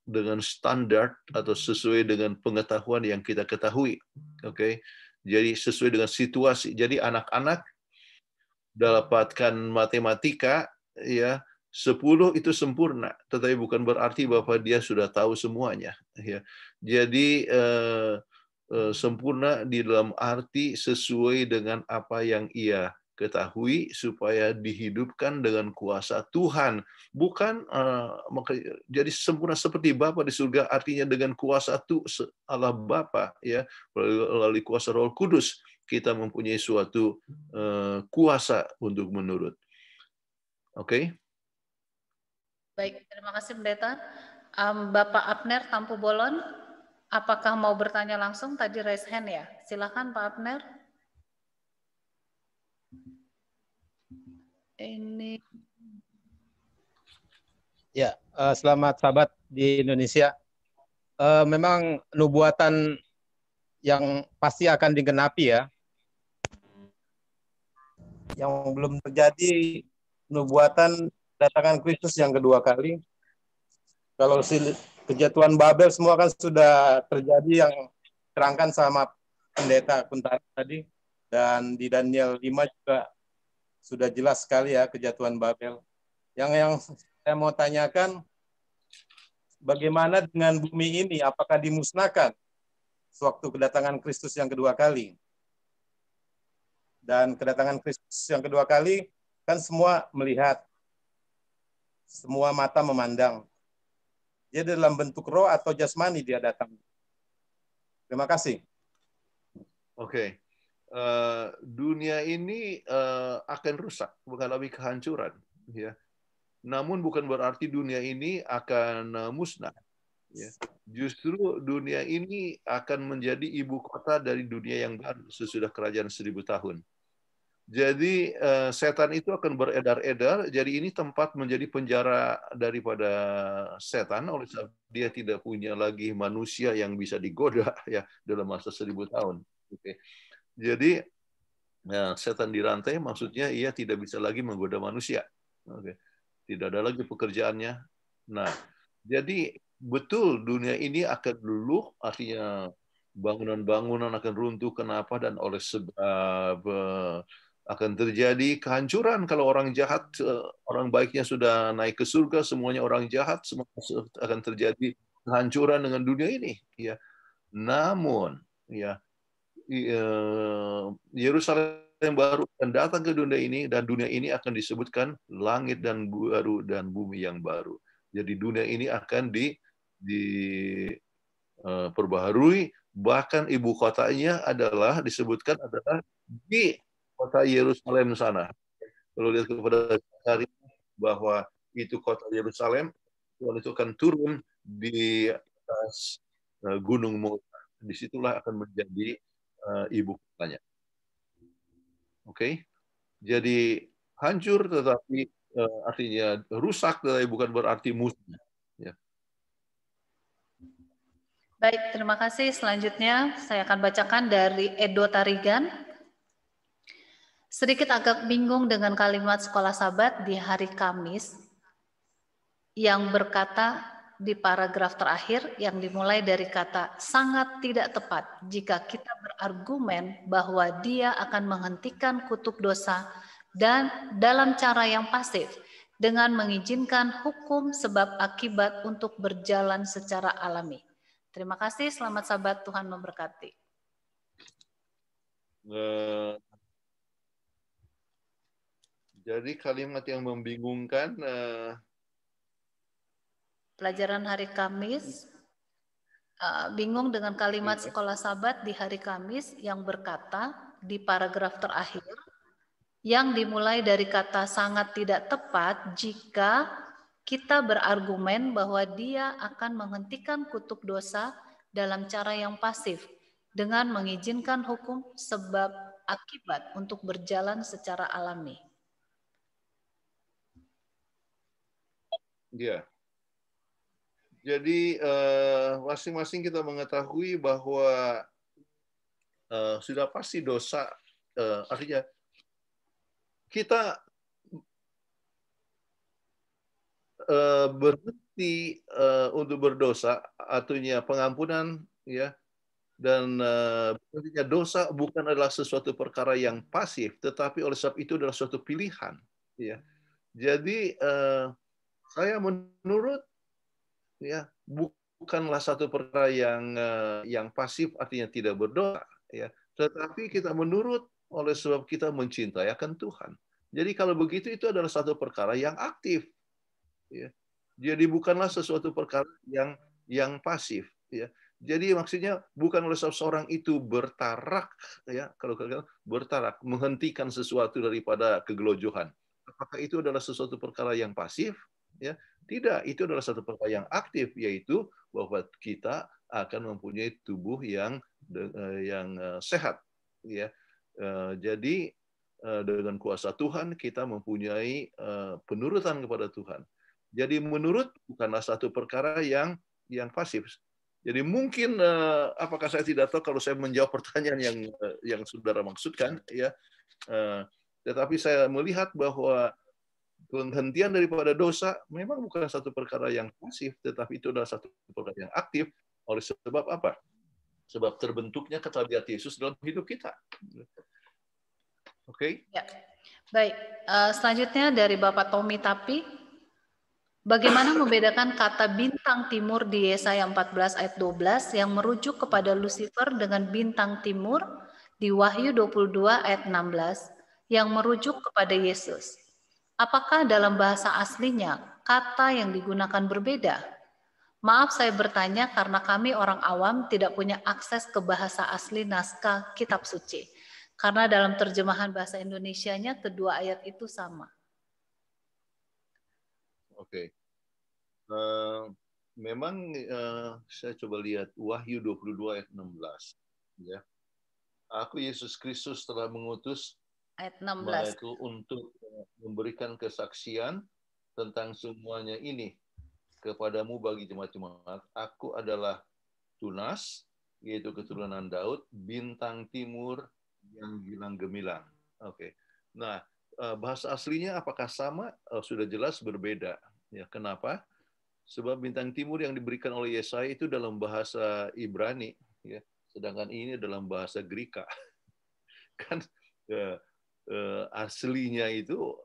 dengan standar atau sesuai dengan pengetahuan yang kita ketahui. Oke. Jadi sesuai dengan situasi. Jadi anak-anak dapatkan matematika ya 10 itu sempurna, tetapi bukan berarti bahwa dia sudah tahu semuanya. Ya. Jadi sempurna di dalam arti sesuai dengan apa yang ia ketahui supaya dihidupkan dengan kuasa Tuhan. Bukan jadi sempurna seperti Bapa di surga artinya dengan kuasa Allah Bapa ya melalui kuasa Roh Kudus kita mempunyai suatu kuasa untuk menurut. Oke. Baik, terima kasih Pendeta. Bapak Abner Tampu Bolon, apakah mau bertanya langsung? Tadi raise hand ya. Silakan Pak Abner. Ini. Ya, selamat sahabat di Indonesia. Memang nubuatan yang pasti akan digenapi ya. Yang belum terjadi nubuatan kedatangan Kristus yang kedua kali. Kalau kejatuhan Babel semua kan sudah terjadi yang terangkan sama Pendeta Kuntari tadi. Dan di Daniel 5 juga sudah jelas sekali ya kejatuhan Babel. Yang saya mau tanyakan, bagaimana dengan bumi ini? Apakah dimusnahkan sewaktu kedatangan Kristus yang kedua kali? Dan kedatangan Kristus yang kedua kali kan semua melihat, semua mata memandang. Dia dalam bentuk roh atau jasmani dia datang. Terima kasih. Oke. Dunia ini akan rusak, mengalami kehancuran. Ya. Namun bukan berarti dunia ini akan musnah. Ya. Justru dunia ini akan menjadi ibu kota dari dunia yang baru sesudah kerajaan 1000 tahun. Jadi setan itu akan beredar-edar. Jadi ini tempat menjadi penjara daripada setan oleh sebab dia tidak punya lagi manusia yang bisa digoda ya dalam masa 1000 tahun. Oke. Jadi setan dirantai maksudnya ia tidak bisa lagi menggoda manusia. Oke. Tidak ada lagi pekerjaannya. Nah, jadi betul dunia ini akan luluh, artinya bangunan-bangunan akan runtuh. Kenapa? Dan oleh sebab akan terjadi kehancuran kalau orang jahat, orang baiknya sudah naik ke surga, semuanya orang jahat, semua akan terjadi kehancuran dengan dunia ini. Ya. Namun, ya Yerusalem yang baru akan datang ke dunia ini dan dunia ini akan disebutkan langit dan baru dan bumi yang baru. Jadi dunia ini akan diperbaharui, bahkan ibu kotanya adalah disebutkan adalah di kota Yerusalem sana. Kalau lihat kepada hari bahwa itu kota Yerusalem, Tuhan itu akan turun di atas gunung Moria. Disitulah akan menjadi ibu kotanya. Oke, jadi hancur tetapi artinya rusak, tetapi bukan berarti musnah. Ya. Baik, terima kasih. Selanjutnya saya akan bacakan dari Edo Tarigan. Sedikit agak bingung dengan kalimat sekolah sahabat di hari Kamis yang berkata di paragraf terakhir yang dimulai dari kata sangat tidak tepat jika kita berargumen bahwa dia akan menghentikan kutuk dosa dan dalam cara yang pasif dengan mengizinkan hukum sebab akibat untuk berjalan secara alami. Terima kasih, selamat sahabat, Tuhan memberkati. Jadi kalimat yang membingungkan pelajaran hari Kamis bingung dengan kalimat Iya. sekolah Sabat di hari Kamis yang berkata di paragraf terakhir yang dimulai dari kata sangat tidak tepat jika kita berargumen bahwa dia akan menghentikan kutuk dosa dalam cara yang pasif dengan mengizinkan hukum sebab akibat untuk berjalan secara alami. Ya. Jadi masing-masing kita mengetahui bahwa sudah pasti dosa, artinya kita berhenti untuk berdosa, artinya pengampunan, ya, dan artinya dosa bukan adalah sesuatu perkara yang pasif, tetapi oleh sebab itu adalah suatu pilihan, ya. Jadi saya menurut, ya, bukanlah satu perkara yang pasif, artinya tidak berdosa, ya, tetapi kita menurut oleh sebab kita mencintai akan Tuhan. Jadi kalau begitu itu adalah satu perkara yang aktif, ya. Jadi bukanlah sesuatu perkara yang pasif, ya. Jadi maksudnya bukan oleh seorang itu bertarak, ya, kalau bertarak menghentikan sesuatu daripada kegelojohan. Apakah itu adalah sesuatu perkara yang pasif? Ya, tidak. Itu adalah satu perkara yang aktif, yaitu bahwa kita akan mempunyai tubuh yang sehat, ya. Jadi dengan kuasa Tuhan kita mempunyai penurutan kepada Tuhan. Jadi menurut bukanlah satu perkara yang pasif. Jadi mungkin apakah saya tidak tahu kalau saya menjawab pertanyaan yang saudara maksudkan, ya. Tetapi saya melihat bahwa penghentian daripada dosa memang bukan satu perkara yang pasif, tetapi itu adalah satu perkara yang aktif. Oleh sebab apa? Sebab terbentuknya ketabiat Yesus dalam hidup kita. Oke? Ya. Baik. Selanjutnya dari Bapak Tommy Tapi. Bagaimana membedakan kata bintang timur di Yesaya 14 ayat 12 yang merujuk kepada Lucifer dengan bintang timur di Wahyu 22 ayat 16 yang merujuk kepada Yesus? Apakah dalam bahasa aslinya kata yang digunakan berbeda? Maaf saya bertanya karena kami orang awam tidak punya akses ke bahasa asli naskah kitab suci. Karena dalam terjemahan bahasa Indonesianya kedua ayat itu sama. Oke. Memang saya coba lihat Wahyu 22 ayat 16, ya. Aku Yesus Kristus telah mengutus ayat 16 untuk memberikan kesaksian tentang semuanya ini kepadamu bagi jemaat-jemaat. Aku adalah Tunas, yaitu keturunan Daud, bintang timur yang gilang gemilang. Oke. Nah, bahasa aslinya apakah sama? Sudah jelas berbeda. Ya, kenapa? Sebab bintang timur yang diberikan oleh Yesaya itu dalam bahasa Ibrani, ya. Sedangkan ini dalam bahasa Greka. Kan aslinya itu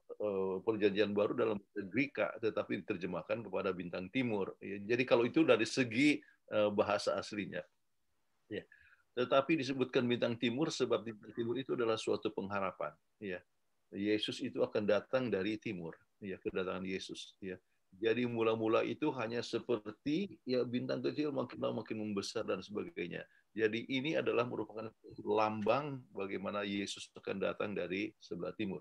perjanjian baru dalam bahasa Greka, tetapi diterjemahkan kepada bintang timur. Ya. Jadi kalau itu dari segi bahasa aslinya. Ya. Tetapi disebutkan bintang timur sebab bintang timur itu adalah suatu pengharapan. Ya. Yesus itu akan datang dari timur. Ya, kedatangan Yesus. Ya. Jadi mula-mula itu hanya seperti ya bintang kecil makin lama makin membesar dan sebagainya. Jadi ini adalah merupakan lambang bagaimana Yesus akan datang dari sebelah timur.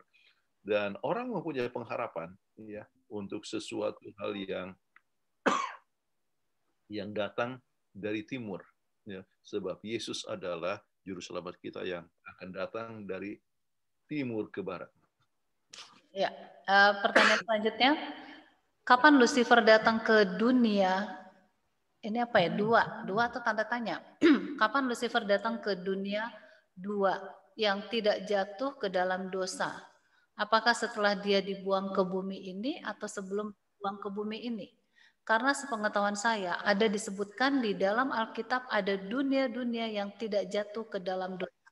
Dan orang mempunyai pengharapan, ya, untuk sesuatu hal yang datang dari timur, ya, sebab Yesus adalah juru selamat kita yang akan datang dari timur ke barat. Ya, pertanyaan selanjutnya. Kapan Lucifer datang ke dunia? Ini apa ya? Dua atau tanda tanya? Kapan Lucifer datang ke dunia dua yang tidak jatuh ke dalam dosa? Apakah setelah dia dibuang ke bumi ini atau sebelum dibuang ke bumi ini? Karena sepengetahuan saya ada disebutkan di dalam Alkitab ada dunia-dunia yang tidak jatuh ke dalam dosa.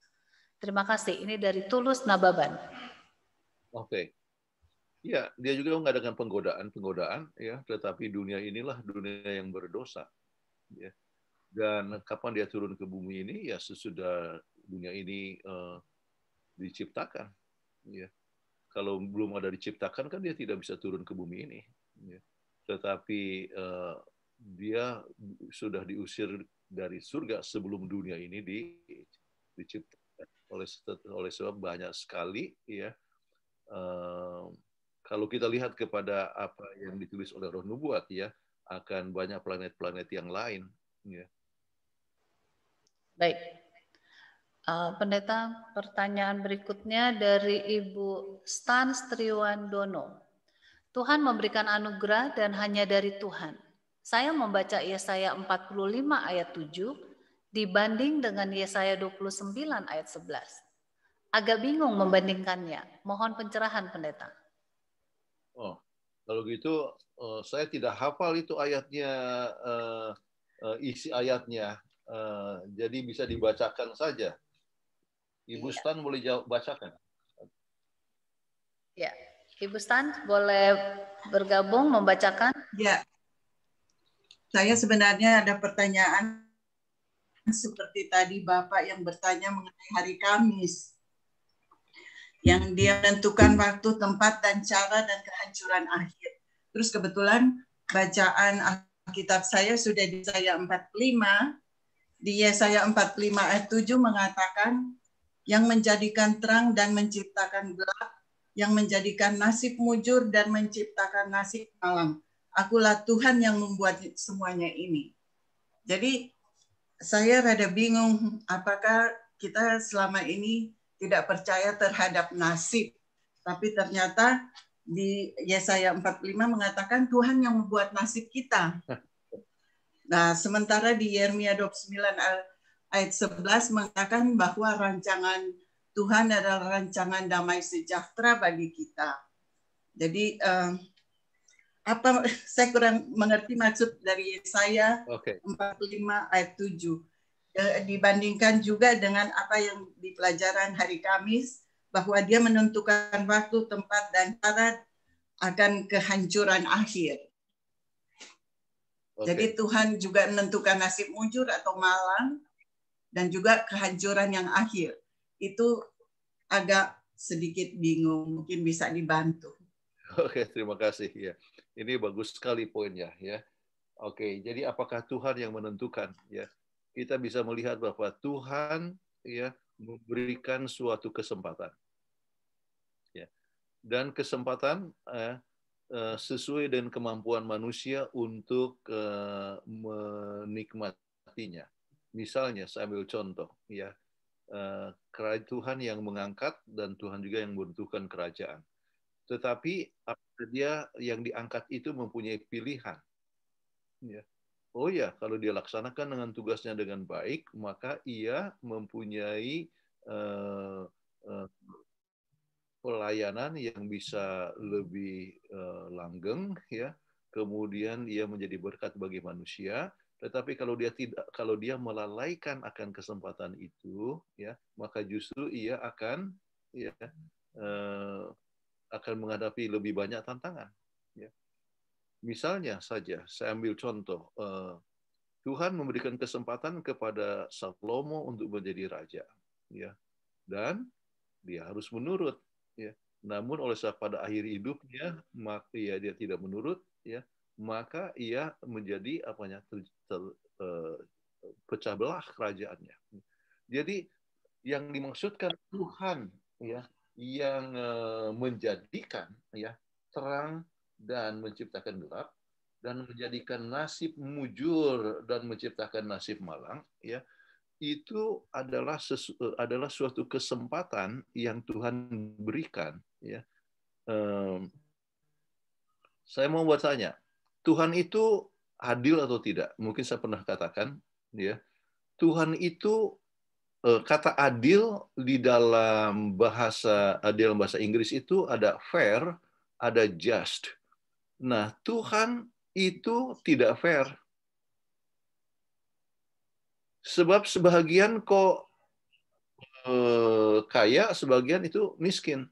Terima kasih. Ini dari Tulus Nababan. Oke. Ya, dia juga mengadakan penggodaan, ya, tetapi dunia inilah dunia yang berdosa, ya. Dan kapan dia turun ke bumi ini? Ya sesudah dunia ini diciptakan, ya. Kalau belum ada diciptakan kan dia tidak bisa turun ke bumi ini, ya. Tetapi dia sudah diusir dari surga sebelum dunia ini diciptakan. Oleh sebab banyak sekali ya, kalau kita lihat kepada apa yang ditulis oleh Roh Nubuat ya, akan banyak planet-planet yang lain ya. Baik. Pendeta, pertanyaan berikutnya dari Ibu Stan Striwandono. Tuhan memberikan anugerah dan hanya dari Tuhan. Saya membaca Yesaya 45 ayat 7 dibanding dengan Yesaya 29 ayat 11. Agak bingung membandingkannya. Mohon pencerahan, pendeta. Oh, kalau gitu saya tidak hafal itu ayatnya, isi ayatnya. Jadi bisa dibacakan saja. Ibu Stan boleh bacakan. Ya, Ibu Stan boleh bergabung membacakan? Ya, saya sebenarnya ada pertanyaan seperti tadi Bapak yang bertanya mengenai hari Kamis, yang dia menentukan waktu, tempat, dan cara dan kehancuran akhir. Terus kebetulan bacaan Alkitab saya sudah di Yesaya 45. Di Yesaya 45 ayat 7 mengatakan, yang menjadikan terang dan menciptakan gelap, yang menjadikan nasib mujur dan menciptakan nasib malam. Akulah Tuhan yang membuat semuanya ini. Jadi saya rada bingung apakah kita selama ini tidak percaya terhadap nasib. Tapi ternyata di Yesaya 45 mengatakan Tuhan yang membuat nasib kita. Nah, sementara di Yeremia 29 ayat 11 mengatakan bahwa rancangan Tuhan adalah rancangan damai sejahtera bagi kita. Jadi apa saya kurang mengerti maksud dari Yesaya 45 ayat 7. Dibandingkan juga dengan apa yang di pelajaran hari Kamis, bahwa dia menentukan waktu, tempat, dan cara akan kehancuran akhir. Jadi Tuhan juga menentukan nasib mujur atau malang, dan juga kehancuran yang akhir. Itu agak sedikit bingung, mungkin bisa dibantu. Oke, terima kasih ya. Ini bagus sekali poinnya ya. Oke, jadi apakah Tuhan yang menentukan ya? Kita bisa melihat bahwa Tuhan ya memberikan suatu kesempatan. Ya. Dan kesempatan sesuai dengan kemampuan manusia untuk menikmatinya. Misalnya, saya ambil contoh, ya, Tuhan yang mengangkat dan Tuhan juga yang membentukkan kerajaan. Tetapi dia yang diangkat itu mempunyai pilihan. Ya. Oh ya, kalau dia laksanakan dengan tugasnya dengan baik, maka ia mempunyai pelayanan yang bisa lebih langgeng, ya. Kemudian ia menjadi berkat bagi manusia. Tetapi kalau dia melalaikan akan kesempatan itu, ya, maka justru ia akan menghadapi lebih banyak tantangan. Ya. Misalnya saja, saya ambil contoh, Tuhan memberikan kesempatan kepada Salomo untuk menjadi raja, ya, dan dia harus menurut, ya. Namun oleh sebab pada akhir hidupnya, maka dia tidak menurut, ya, maka ia menjadi pecah belah kerajaannya. Jadi yang dimaksudkan Tuhan, ya, yang menjadikan, ya, terang dan menciptakan gelap, dan menjadikan nasib mujur dan menciptakan nasib malang, ya, itu adalah suatu kesempatan yang Tuhan berikan, ya. Saya mau bertanya, Tuhan itu adil atau tidak? Mungkin saya pernah katakan, ya, Tuhan itu, kata adil di dalam bahasa Inggris itu ada fair, ada just. Nah, Tuhan itu tidak fair. Sebab sebagian kok kaya, sebagian itu miskin.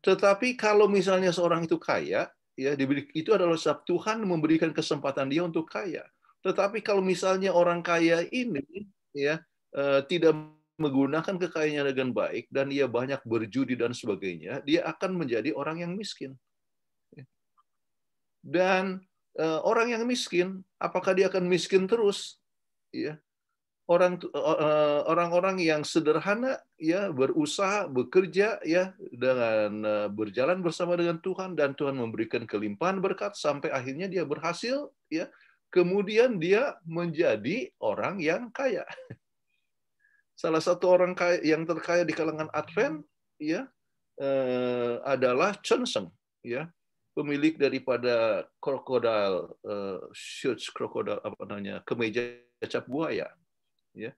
Tetapi kalau misalnya seorang itu kaya, ya, itu adalah sebab Tuhan memberikan kesempatan dia untuk kaya. Tetapi kalau misalnya orang kaya ini, ya, tidak menggunakan kekayaannya dengan baik dan ia banyak berjudi dan sebagainya, dia akan menjadi orang yang miskin. Dan orang yang miskin, apakah dia akan miskin terus? ya. Orang-orang yang sederhana ya, berusaha, bekerja ya, dengan berjalan bersama dengan Tuhan, dan Tuhan memberikan kelimpahan berkat sampai akhirnya dia berhasil ya. Kemudian dia menjadi orang yang kaya. Salah satu orang kaya yang terkaya di kalangan Advent ya adalah Chen Sheng ya, pemilik daripada krokodil shirts, krokodil apa namanya, kemeja cap buaya. Ya,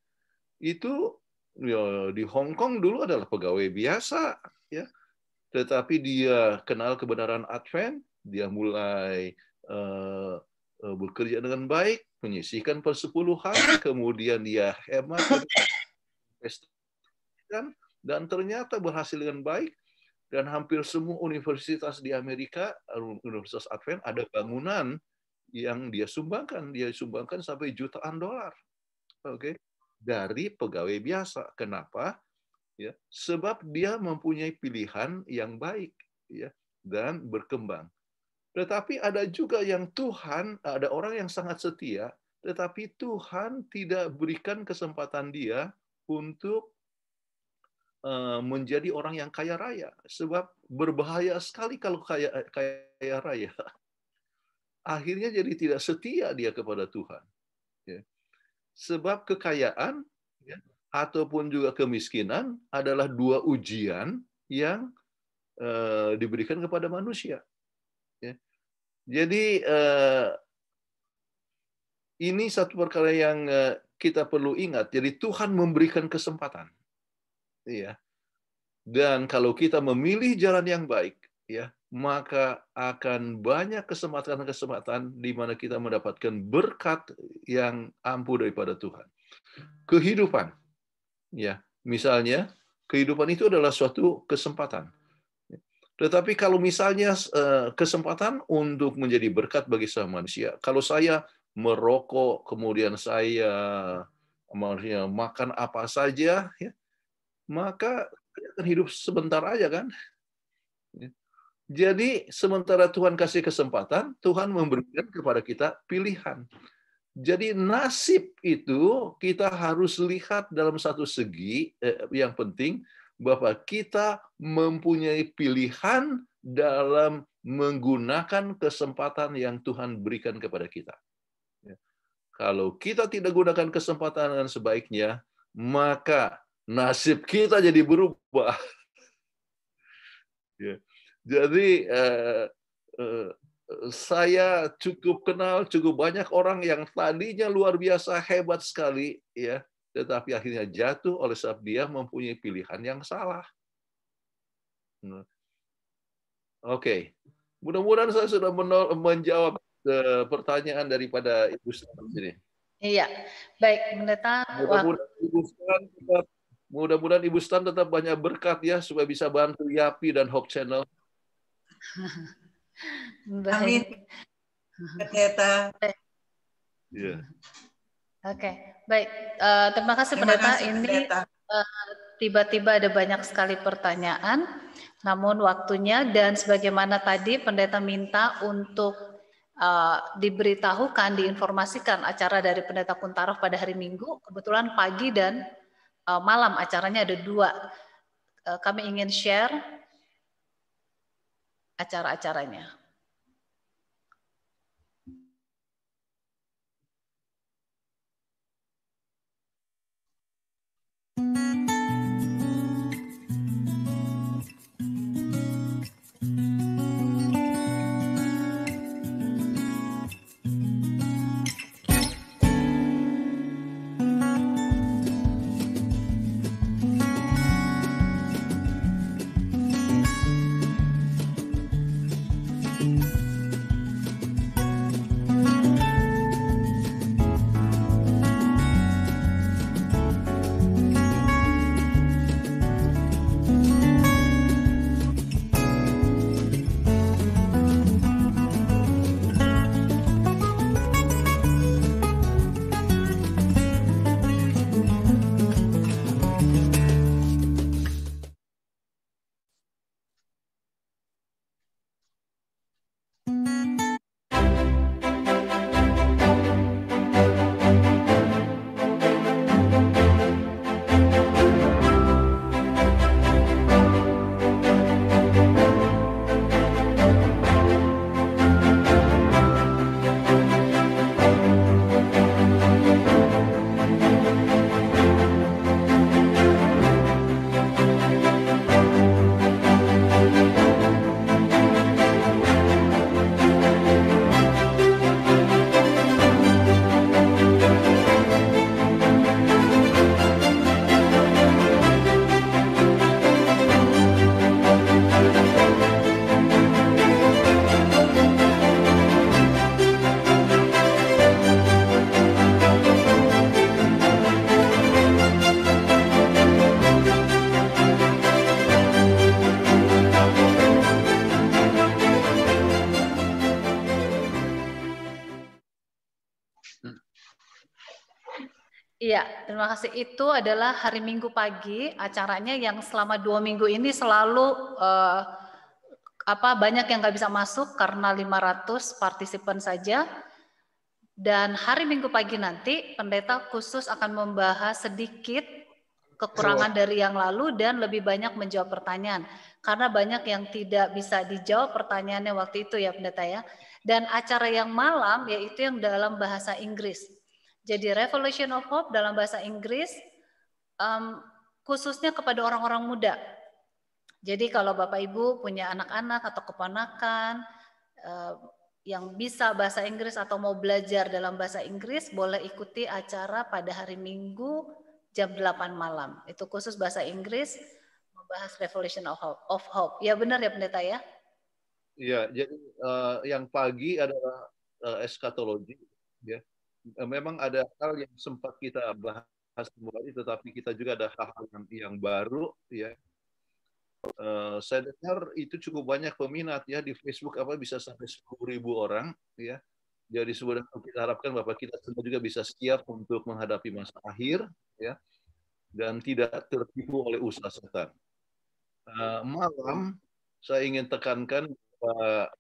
itu ya, di Hong Kong dulu adalah pegawai biasa, ya. Tetapi dia kenal kebenaran Advent, dia mulai bekerja dengan baik, menyisihkan persepuluhan, kemudian dia hemat, dan ternyata berhasil dengan baik. Dan hampir semua universitas di Amerika, Universitas Advent, ada bangunan yang dia sumbangkan sampai jutaan dolar. Oke, dari pegawai biasa. Kenapa? Ya, sebab dia mempunyai pilihan yang baik ya, dan berkembang. Tetapi ada juga yang Tuhan, ada orang yang sangat setia, tetapi Tuhan tidak berikan kesempatan dia untuk menjadi orang yang kaya raya. Sebab berbahaya sekali kalau kaya raya. Akhirnya jadi tidak setia dia kepada Tuhan. Ya. Sebab kekayaan ya, ataupun juga kemiskinan adalah dua ujian yang diberikan kepada manusia. Ya. Jadi ini satu perkara yang kita perlu ingat. Jadi Tuhan memberikan kesempatan. Ya. Dan kalau kita memilih jalan yang baik, ya, maka akan banyak kesempatan-kesempatan di mana kita mendapatkan berkat yang ampuh daripada Tuhan. Kehidupan, ya, misalnya kehidupan itu adalah suatu kesempatan. Tetapi kalau misalnya kesempatan untuk menjadi berkat bagi semua manusia, kalau saya merokok, kemudian saya makan apa saja, ya, maka saya akan hidup sebentar aja kan. Jadi sementara Tuhan kasih kesempatan, Tuhan memberikan kepada kita pilihan. Jadi nasib itu kita harus lihat dalam satu segi yang penting, bahwa kita mempunyai pilihan dalam menggunakan kesempatan yang Tuhan berikan kepada kita. Kalau kita tidak gunakan kesempatan dengan sebaiknya, maka nasib kita jadi berubah. Ya. Jadi saya cukup kenal cukup banyak orang yang tadinya luar biasa hebat sekali, ya, tetapi akhirnya jatuh oleh sebab dia mempunyai pilihan yang salah. Oke, mudah-mudahan saya sudah menjawab pertanyaan daripada Ibu Stan ini. Iya, baik, Pendeta. Mudah-mudahan Ibu Stan tetap banyak berkat ya, supaya bisa bantu Yapi dan Hope Channel. Amin. Pendeta. Yeah. Oke, baik. Terima kasih Pendeta. Ini tiba-tiba ada banyak sekali pertanyaan, namun waktunya dan sebagaimana tadi Pendeta minta untuk diberitahukan, diinformasikan acara dari Pendeta Kuntaraf pada hari Minggu, kebetulan pagi dan malam acaranya ada 2. Kami ingin share acara-acaranya. Iya, terima kasih. Itu adalah hari Minggu pagi, acaranya yang selama 2 minggu ini selalu banyak yang nggak bisa masuk karena 500 partisipan saja. Dan hari Minggu pagi nanti pendeta khusus akan membahas sedikit kekurangan dari yang lalu dan lebih banyak menjawab pertanyaan. Karena banyak yang tidak bisa dijawab pertanyaannya waktu itu ya pendeta ya. Dan acara yang malam yaitu yang dalam bahasa Inggris. Jadi Revolution of Hope dalam bahasa Inggris khususnya kepada orang-orang muda. Jadi kalau Bapak Ibu punya anak-anak atau keponakan yang bisa bahasa Inggris atau mau belajar dalam bahasa Inggris, boleh ikuti acara pada hari Minggu jam 8 malam. Itu khusus bahasa Inggris membahas Revolution of Hope. Ya benar ya pendeta ya? Iya, jadi yang pagi adalah eskatologi ya. Memang ada hal yang sempat kita bahas kembali, tetapi kita juga ada hal-hal yang baru ya. Saya dengar itu cukup banyak peminat ya di Facebook bisa sampai 10.000 orang ya. Jadi sebenarnya kita harapkan Bapak kita semua juga bisa siap untuk menghadapi masa akhir ya dan tidak tertipu oleh usaha setan. Malam saya ingin tekankan bahwa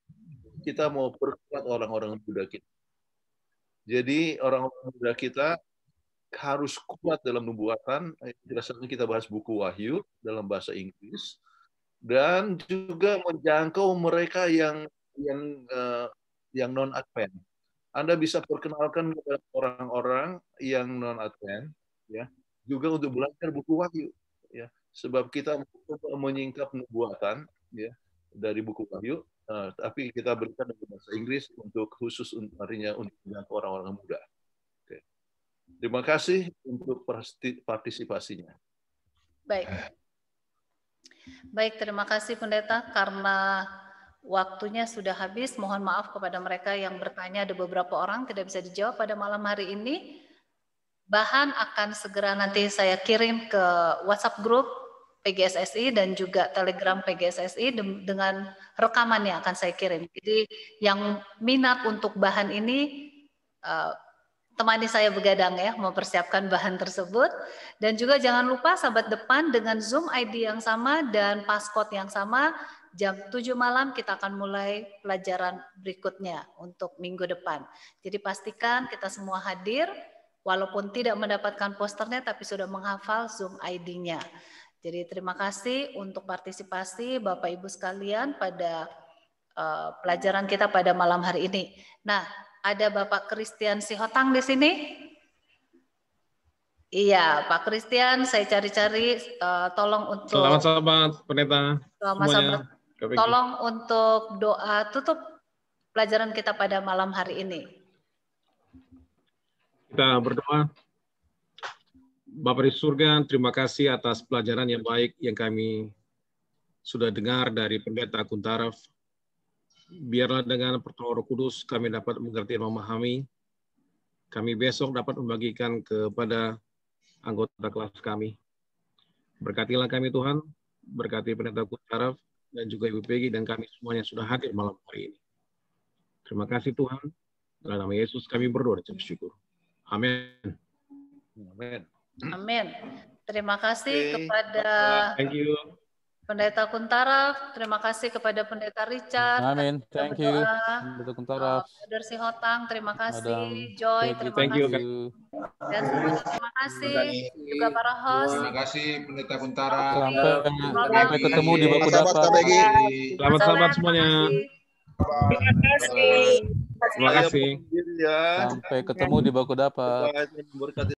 kita mau perkuat orang-orang muda kita. Jadi orang-orang muda kita harus kuat dalam nubuatan. Biasanya kita bahas buku Wahyu dalam bahasa Inggris dan juga menjangkau mereka yang non Advent. Anda bisa perkenalkan kepada orang-orang yang non Advent, ya, juga untuk belajar buku Wahyu, ya, sebab kita menyingkap nubuatan, ya, dari buku Wahyu. Tapi kita berikan dalam bahasa Inggris untuk khusus artinya untuk orang-orang muda. Oke. Terima kasih untuk partisipasinya. Baik, terima kasih pendeta. Karena waktunya sudah habis, mohon maaf kepada mereka yang bertanya. Ada beberapa orang tidak bisa dijawab pada malam hari ini. Bahan akan segera nanti saya kirim ke WhatsApp group PGSSI dan juga Telegram PGSSI dengan rekamannya akan saya kirim. Jadi yang minat untuk bahan ini temani saya begadang ya, mempersiapkan bahan tersebut. Dan juga jangan lupa sahabat depan dengan Zoom ID yang sama dan passcode yang sama, jam 7 malam kita akan mulai pelajaran berikutnya untuk minggu depan. Jadi pastikan kita semua hadir, walaupun tidak mendapatkan posternya tapi sudah menghafal Zoom ID-nya. Jadi terima kasih untuk partisipasi Bapak Ibu sekalian pada pelajaran kita pada malam hari ini. Nah, ada Bapak Christian Sihotang di sini. Iya, Pak Christian, saya cari-cari, tolong untuk. Selamat sahabat pendeta. Selamat sahabat. Tolong untuk doa tutup pelajaran kita pada malam hari ini. Kita berdoa. Bapak di surga, terima kasih atas pelajaran yang baik yang kami sudah dengar dari pendeta Kuntaraf. Biarlah dengan pertolongan Roh Kudus kami dapat mengerti dan memahami. Kami besok dapat membagikan kepada anggota kelas kami. Berkatilah kami Tuhan, berkati pendeta Kuntaraf dan juga Ibu Peggy dan kami semuanya sudah hadir malam hari ini. Terima kasih Tuhan. Dalam nama Yesus kami berdoa dan bersyukur. Amin. Amin. Amin. Terima kasih kepada Pendeta Kuntaraf. Terima kasih kepada Pendeta Richard. Amin. Thank you. Pendeta Kuntaraf. Brother Sihotang, terima kasih. Joy, terima kasih. Dan terima kasih juga para host. Terima kasih Pendeta Kuntaraf. Sampai ketemu di baku dapat. Selamat sahabat semuanya. Terima kasih. Terima kasih. Sampai ketemu di baku dapat.